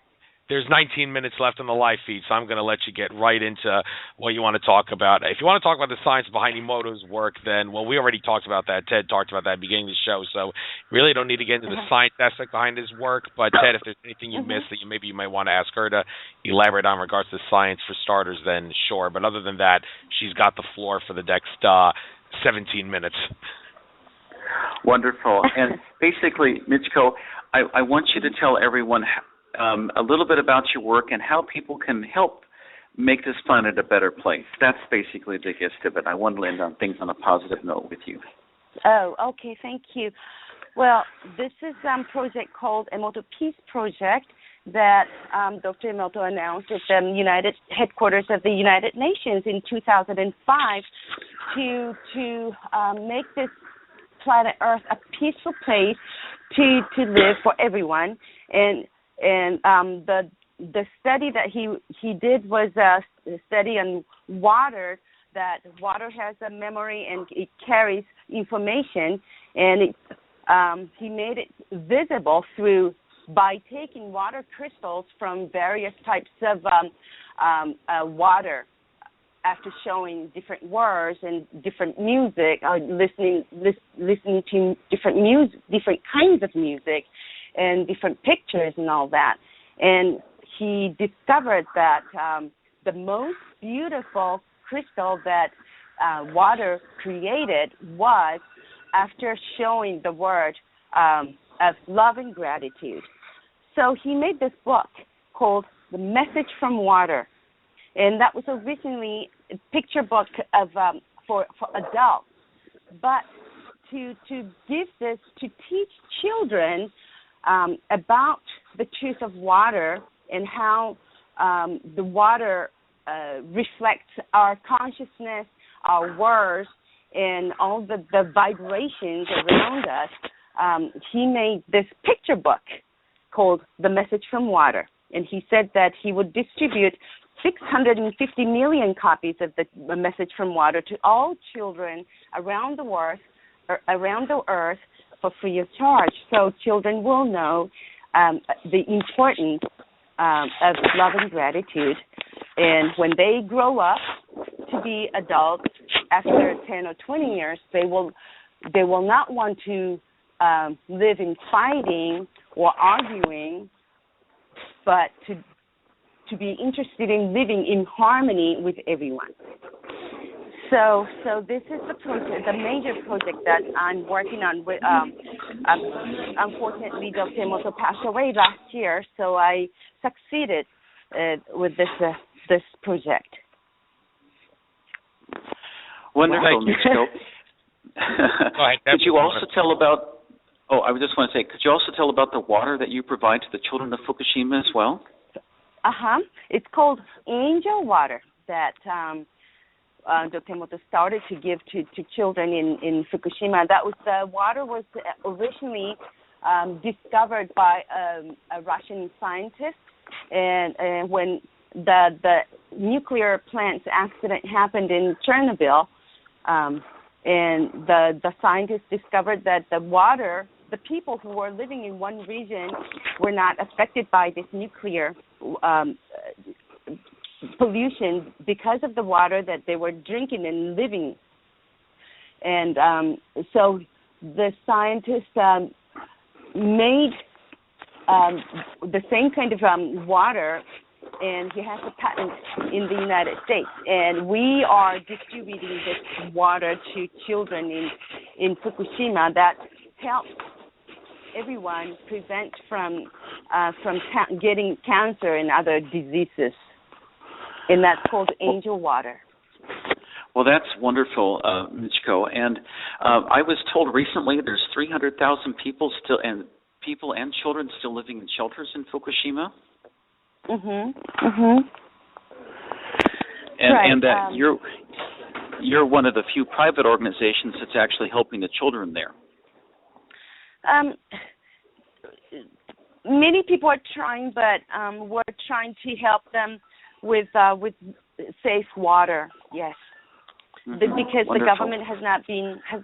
there's 19 minutes left on the live feed, so I'm going to let you get right into what you want to talk about. If you want to talk about the science behind Emoto's work, then, well, we already talked about that. Ted talked about that at the beginning of the show, so you really don't need to get into the science aspect behind his work. But, Ted, if there's anything you missed that you might want to ask her to elaborate on in regards to science for starters, then sure. But other than that, she's got the floor for the next 17 minutes. Wonderful. And basically, Michiko, I want you to tell everyone a little bit about your work and how people can help make this planet a better place. That's basically the gist of it. I want to end on things on a positive note with you. Oh, okay. Thank you. Well, this is a project called Emoto Peace Project that Dr. Emoto announced at the United Headquarters of the United Nations in 2005 to make this planet Earth a peaceful place to live for everyone. And the study that he did was a study on water, that water has a memory and it carries information, and he made it visible by taking water crystals from various types of water, after showing different words and different music, listening to different kinds of music, and different pictures and all that. And he discovered that the most beautiful crystal that water created was after showing the word of love and gratitude. So he made this book called The Message from Water. And that was originally a picture book of for adults. But to give this, to teach children about the truth of water and how the water reflects our consciousness, our words, and all the vibrations around us, he made this picture book called The Message from Water. And he said that he would distribute 650 million copies of The Message from Water to all children around the earth for free of charge, so children will know the importance of love and gratitude. And when they grow up to be adults after 10 or 20 years, they will not want to live in fighting or arguing, but to be interested in living in harmony with everyone. So this is the major project that I'm working on. With, unfortunately, Dr. Emoto passed away last year, so I succeeded with this project. Wonderful, Michiko. Could you also tell about? Oh, I just want to say, could you also tell about the water that you provide to the children of Fukushima as well? It's called angel water that Dr. Emoto started to give to children in Fukushima. The water was originally discovered by a Russian scientist, and when the nuclear plant's accident happened in Chernobyl, and the scientists discovered that the people who were living in one region were not affected by this nuclear pollution because of the water that they were drinking and living. And so the scientists made the same kind of water, and he has a patent in the United States. And we are distributing this water to children in Fukushima that helps everyone prevent from getting cancer and other diseases. And that's called angel water. Well, that's wonderful, Michiko. And I was told recently there's 300,000 people and children still living in shelters in Fukushima. And that you're one of the few private organizations that's actually helping the children there. Many people are trying, but we're trying to help them with safe water. Yes, because Wonderful. The government has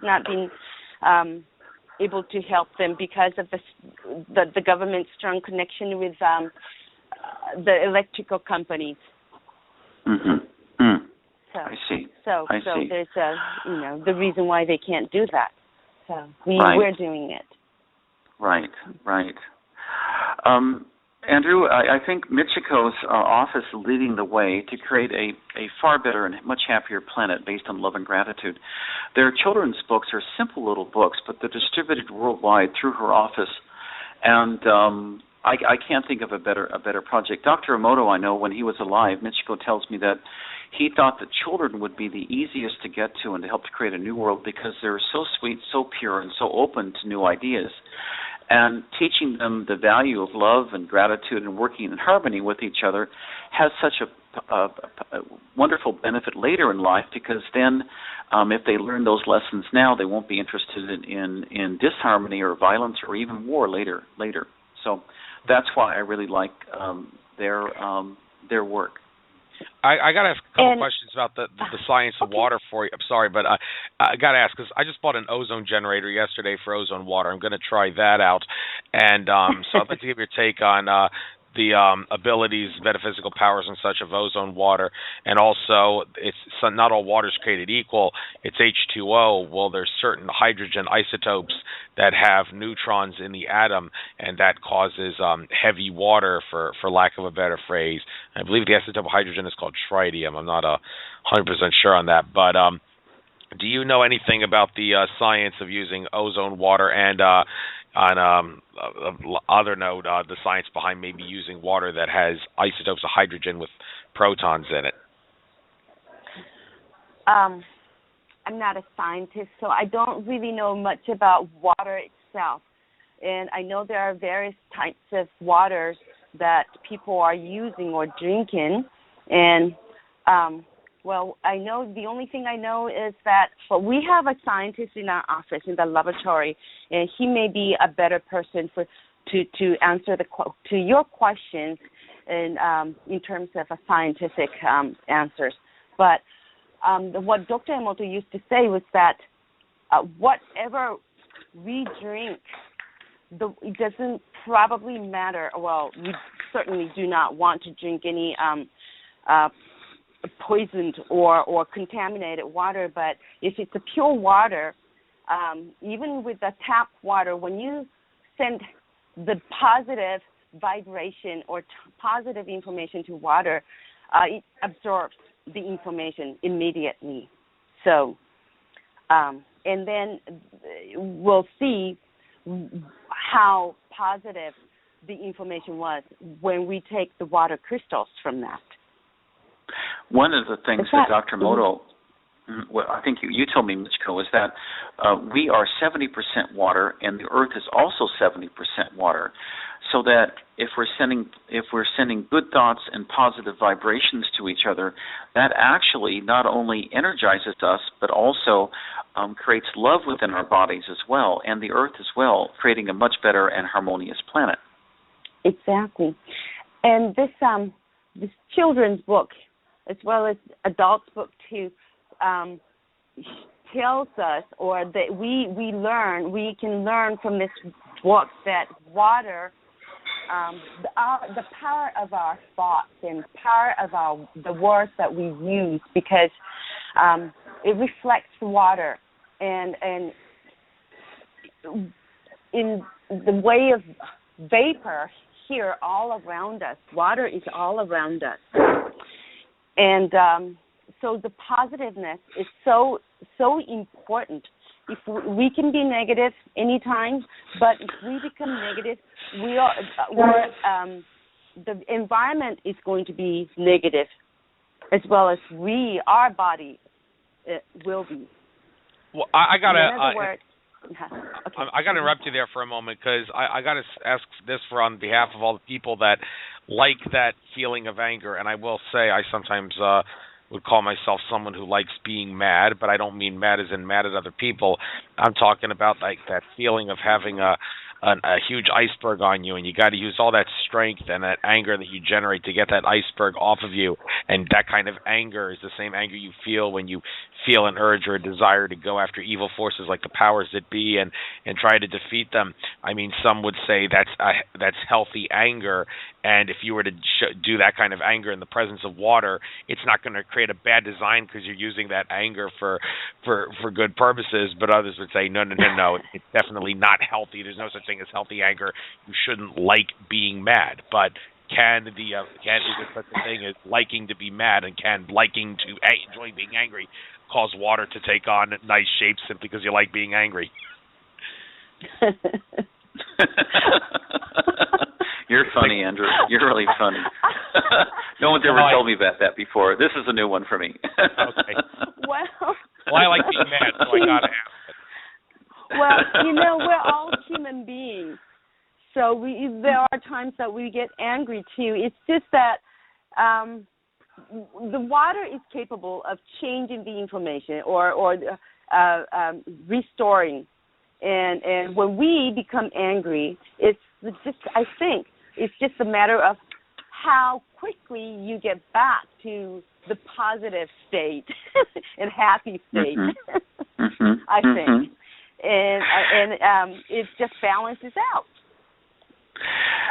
not been able to help them because of the government's strong connection with the electrical companies. So, I see. So I see. There's the reason why they can't do that. So we're doing it. Right. Andrew, I think Michiko's office is leading the way to create a far better and much happier planet based on love and gratitude. Their children's books are simple little books, but they're distributed worldwide through her office. And I can't think of a better project. Dr. Emoto, I know, when he was alive, Michiko tells me that he thought that children would be the easiest to get to and to help to create a new world because they're so sweet, so pure, and so open to new ideas. And teaching them the value of love and gratitude and working in harmony with each other has such a wonderful benefit later in life, because then if they learn those lessons now, they won't be interested in disharmony or violence or even war later. So that's why I really like their work. I got to ask a couple questions about the science of water for you. I'm sorry, but I got to ask, because I just bought an ozone generator yesterday for ozone water. I'm going to try that out. And so I'd like to give your take on the abilities, metaphysical powers and such of ozone water. And also, it's not all water is created equal. It's H2O. Well, there's certain hydrogen isotopes that have neutrons in the atom, and that causes heavy water, for lack of a better phrase. I believe the isotope of hydrogen is called tritium. I'm not 100% sure on that. But do you know anything about the science of using ozone water, and on other note, the science behind maybe using water that has isotopes of hydrogen with protons in it? I'm not a scientist, so I don't really know much about water itself. And I know there are various types of waters that people are using or drinking. And Well, I know the only thing I know is that we have a scientist in our office in the laboratory, and he may be a better person to answer to your questions in terms of a scientific answers. But what Dr. Emoto used to say was that whatever we drink, it doesn't probably matter. Well, we certainly do not want to drink any poisoned or contaminated water, but if it's a pure water, even with the tap water, when you send the positive vibration or positive information to water, it absorbs the information immediately. So, and then we'll see how positive the information was when we take the water crystals from that. One of the things that Dr. Emoto, well, I think you told me, Michiko, is that we are 70% water, and the Earth is also 70% water. So that if we're sending good thoughts and positive vibrations to each other, that actually not only energizes us, but also creates love within our bodies as well, and the Earth as well, creating a much better and harmonious planet. Exactly. And this children's book, as well as adults' book too, tells us, or that we can learn from this book that water, the power of our thoughts and power of the words that we use, because it reflects water, and in the way of vapor here all around us, water is all around us, and so the positiveness is so important. If we can be negative anytime, but if we become negative, the environment is going to be negative, as well as our body will be. Well, I gotta. Okay. I got to interrupt you there for a moment, because I got to ask this on behalf of all the people that like that feeling of anger. And I will say I sometimes would call myself someone who likes being mad, but I don't mean mad as in mad at other people. I'm talking about like that feeling of having a huge iceberg on you, and you got to use all that strength and that anger that you generate to get that iceberg off of you. And that kind of anger is the same anger you feel when you feel an urge or a desire to go after evil forces like the powers that be and try to defeat them. I mean, some would say that's healthy anger, and if you were to do that kind of anger in the presence of water, it's not going to create a bad design because you're using that anger for good purposes. But others would say, no, it's definitely not healthy. There's no such thing as healthy anger. You shouldn't like being mad. But is there such a thing as liking to be mad, and can liking to enjoy being angry cause water to take on nice shapes simply because you like being angry? You're funny, Andrew. You're really funny. No one's ever told me about that before. This is a new one for me. Okay. Well, I like being mad, so I gotta have it. Well, we're all human beings, so there are times that we get angry too. It's just that the water is capable of changing the information or restoring, and when we become angry, I think it's just a matter of how quickly you get back to the positive state and happy state. I think. And it just balances out.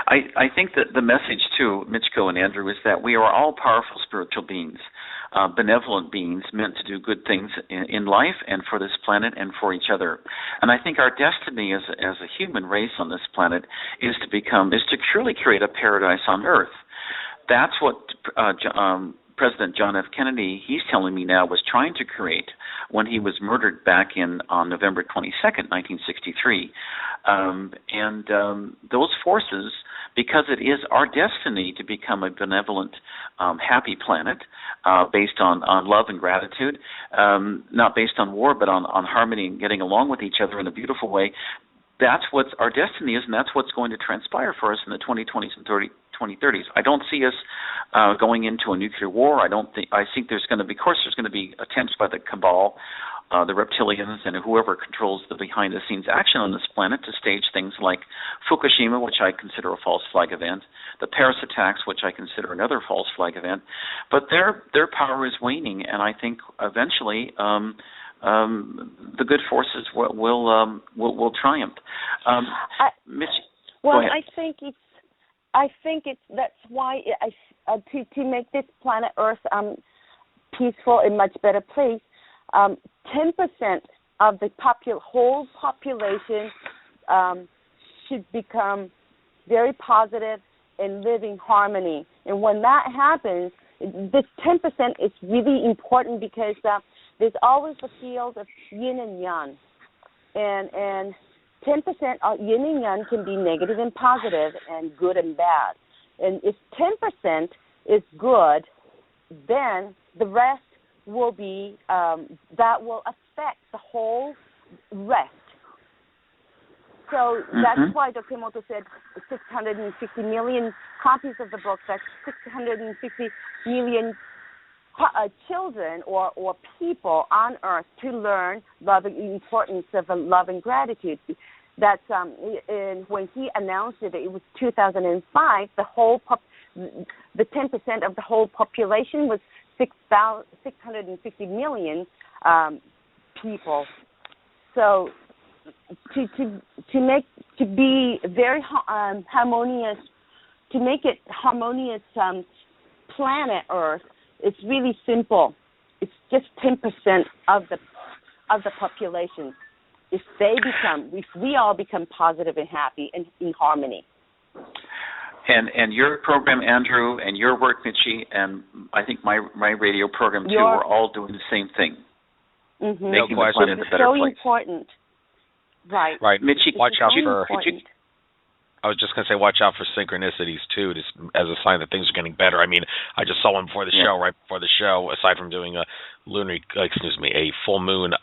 I think that the message, too, Michiko and Andrew, is that we are all powerful spiritual beings, benevolent beings meant to do good things in life and for this planet and for each other. And I think our destiny as a human race on this planet is to truly create a paradise on Earth. That's what President John F. Kennedy, he's telling me now, was trying to create when he was murdered back on November 22nd, 1963. Those forces, because it is our destiny to become a benevolent, happy planet based on love and gratitude, not based on war, but on harmony and getting along with each other in a beautiful way. That's what our destiny is, and that's what's going to transpire for us in the 2020s and 2030s. I don't see us going into a nuclear war. I think there's going to be, of course, there's going to be attempts by the cabal, the reptilians, and whoever controls the behind-the-scenes action on this planet to stage things like Fukushima, which I consider a false flag event, the Paris attacks, which I consider another false flag event. But their power is waning, and I think eventually the good forces will triumph. Mitch, well, go ahead. I think it's that's why to make this planet Earth peaceful and much better place. 10% of the whole population should become very positive and live in harmony. And when that happens, this 10% is really important because there's always the field of yin and yang. And 10% of yin and yang can be negative and positive and good and bad. And if 10% is good, then the rest will be, that will affect the whole rest. So that's why Dr. Emoto said 650 million copies of the book, that's 650 million children or people on Earth to learn the importance of love and gratitude. That's when he announced it was 2005. The 10% of the whole population was 650 million people. So to be very harmonious, to make it harmonious planet Earth, it's really simple. It's just 10% of the population. If we all become positive and happy and in harmony. And your program, Andrew, and your work, Mitchie, and I think my radio program too, we're all doing the same thing. Mm-hmm. Making the planet a better place. So important. Right. Right. Mitchie, watch out for. Important. I was just going to say, watch out for synchronicities, too, just as a sign that things are getting better. I mean, I just saw one before the show, right before the show, aside from doing a full moon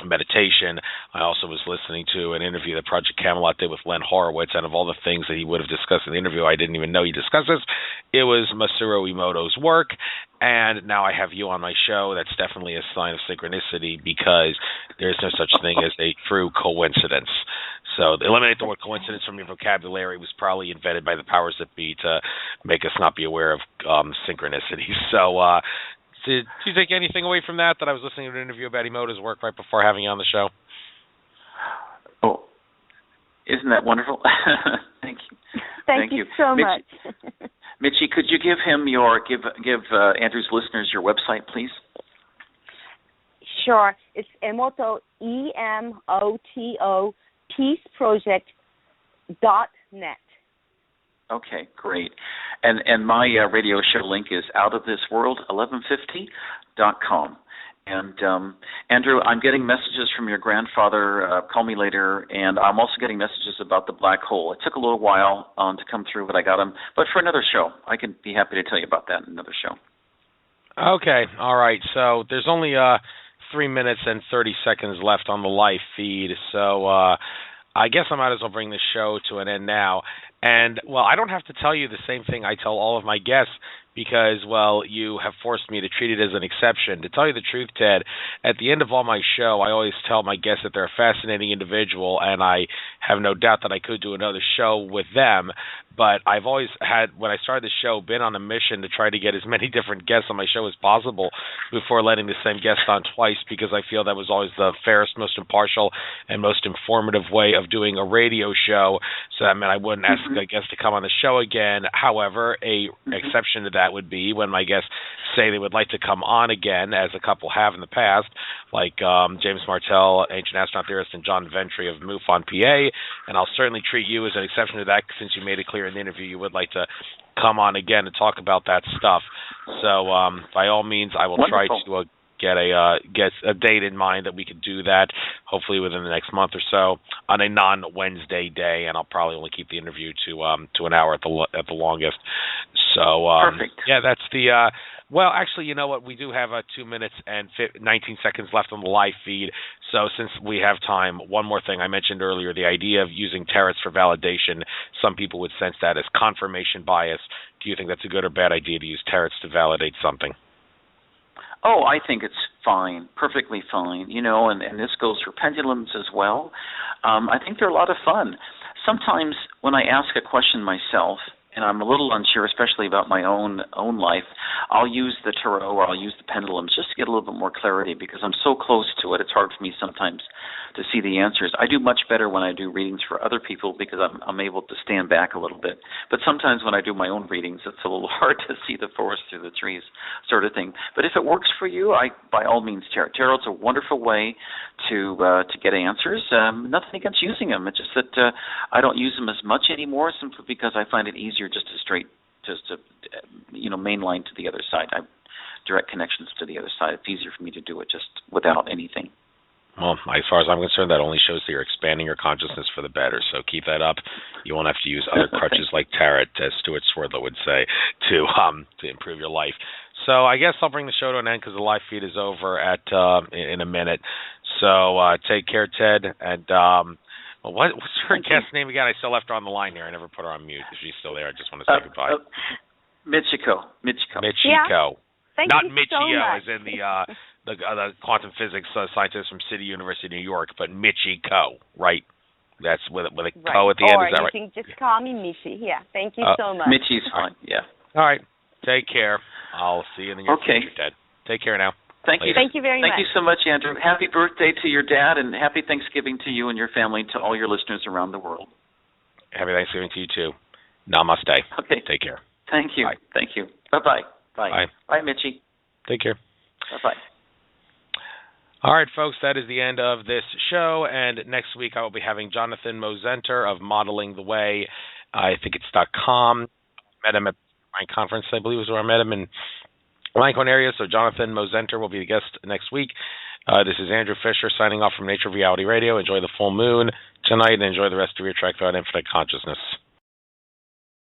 meditation. I also was listening to an interview that Project Camelot did with Len Horowitz, and of all the things that he would have discussed in the interview, I didn't even know he discussed this. It was Masaru Emoto's work, and now I have you on my show. That's definitely a sign of synchronicity because there's no such thing as a true coincidence. So eliminate the word coincidence from your vocabulary. It was probably invented by the powers that be to make us not be aware of synchronicity. So did you take anything away from that I was listening to an interview about Emoto's work right before having you on the show? Oh, isn't that wonderful? Thank you. Thank you so much. Mitchie, could you give Andrew's listeners your website, please? Sure. It's Emoto, EMOTO, peaceproject.net. Okay, great. And my radio show link is outofthisworld1150.com. And Andrew, I'm getting messages from your grandfather, call me later, and I'm also getting messages about the black hole. It took a little while to come through, but I got them. But for another show, I can be happy to tell you about that in another show. Okay, all right. So there's only 3 minutes and 30 seconds left on the live feed, so I guess I might as well bring this show to an end now. And, well, I don't have to tell you the same thing I tell all of my guests because, well, you have forced me to treat it as an exception. To tell you the truth, Ted, at the end of all my show, I always tell my guests that they're a fascinating individual, and I have no doubt that I could do another show with them. But I've always had, when I started the show, been on a mission to try to get as many different guests on my show as possible before letting the same guest on twice, because I feel that was always the fairest, most impartial, and most informative way of doing a radio show. So that meant I wouldn't ask a guest to come on the show again. However, an exception to that would be when my guests say they would like to come on again, as a couple have in the past, like James Martell, ancient astronaut theorist, and John Ventry of MUFON, PA. And I'll certainly treat you as an exception to that, since you made it clear in the interview you would like to come on again and talk about that stuff. So by all means, I will try to get a date in mind that we could do that, hopefully within the next month or so, on a non-Wednesday day, and I'll probably only keep the interview to an hour at the longest. So perfect. Yeah, that's the. Well, actually, you know what? We do have 2 minutes and 19 seconds left on the live feed. So since we have time, one more thing. I mentioned earlier the idea of using tarots for validation. Some people would sense that as confirmation bias. Do you think that's a good or bad idea to use tarots to validate something? Oh, I think it's fine, perfectly fine, and this goes for pendulums as well. I think they're a lot of fun. Sometimes when I ask a question myself, and I'm a little unsure, especially about my own life, I'll use the tarot or I'll use the pendulums just to get a little bit more clarity because I'm so close to it. It's hard for me sometimes to see the answers. I do much better when I do readings for other people because I'm able to stand back a little bit. But sometimes when I do my own readings, it's a little hard to see the forest through the trees sort of thing. But if it works for you, by all means, tarot's a wonderful way to get answers. Nothing against using them. It's just that I don't use them as much anymore simply because I find it easier just to mainline to the other side. I have direct connections to the other side. It's easier for me to do it just without anything. Well, as far as I'm concerned, that only shows that you're expanding your consciousness for the better. So keep that up. You won't have to use other crutches like tarot, as Stuart Swerdlow would say, to improve your life. So I guess I'll bring the show to an end because the live feed is over in a minute. So take care, Ted, and what's her guest name again? I still left her on the line here. I never put her on mute. If she's still there, I just want to say goodbye. Michiko. Michiko. Thank Not you Michio, so much. as in the quantum physics scientist from City University, New York, but Michiko, right? That's with a ko at the end. Is that right? Or you can just call me Michi. Yeah. Thank you so much. Michi's fine. Yeah. All right. Take care. I'll see you in the near future, Ted. Take care now. Thank you. Thank you very much. Thank you so much, Andrew. Happy birthday to your dad, and happy Thanksgiving to you and your family, to all your listeners around the world. Happy Thanksgiving to you, too. Namaste. Okay. Take care. Thank you. Bye. Thank you. Bye-bye. Bye. Bye. Bye, Michi. Take care. Bye-bye. All right, folks, that is the end of this show, and next week I will be having Jonathan Mosenter of Modeling the Way. I think it's .com. Met him at my conference, I believe, is where I met him in Lancome area. So Jonathan Mosenter will be the guest next week. This is Andrew Fisher signing off from Nature of Reality Radio. Enjoy the full moon tonight and enjoy the rest of your trek throughout infinite consciousness.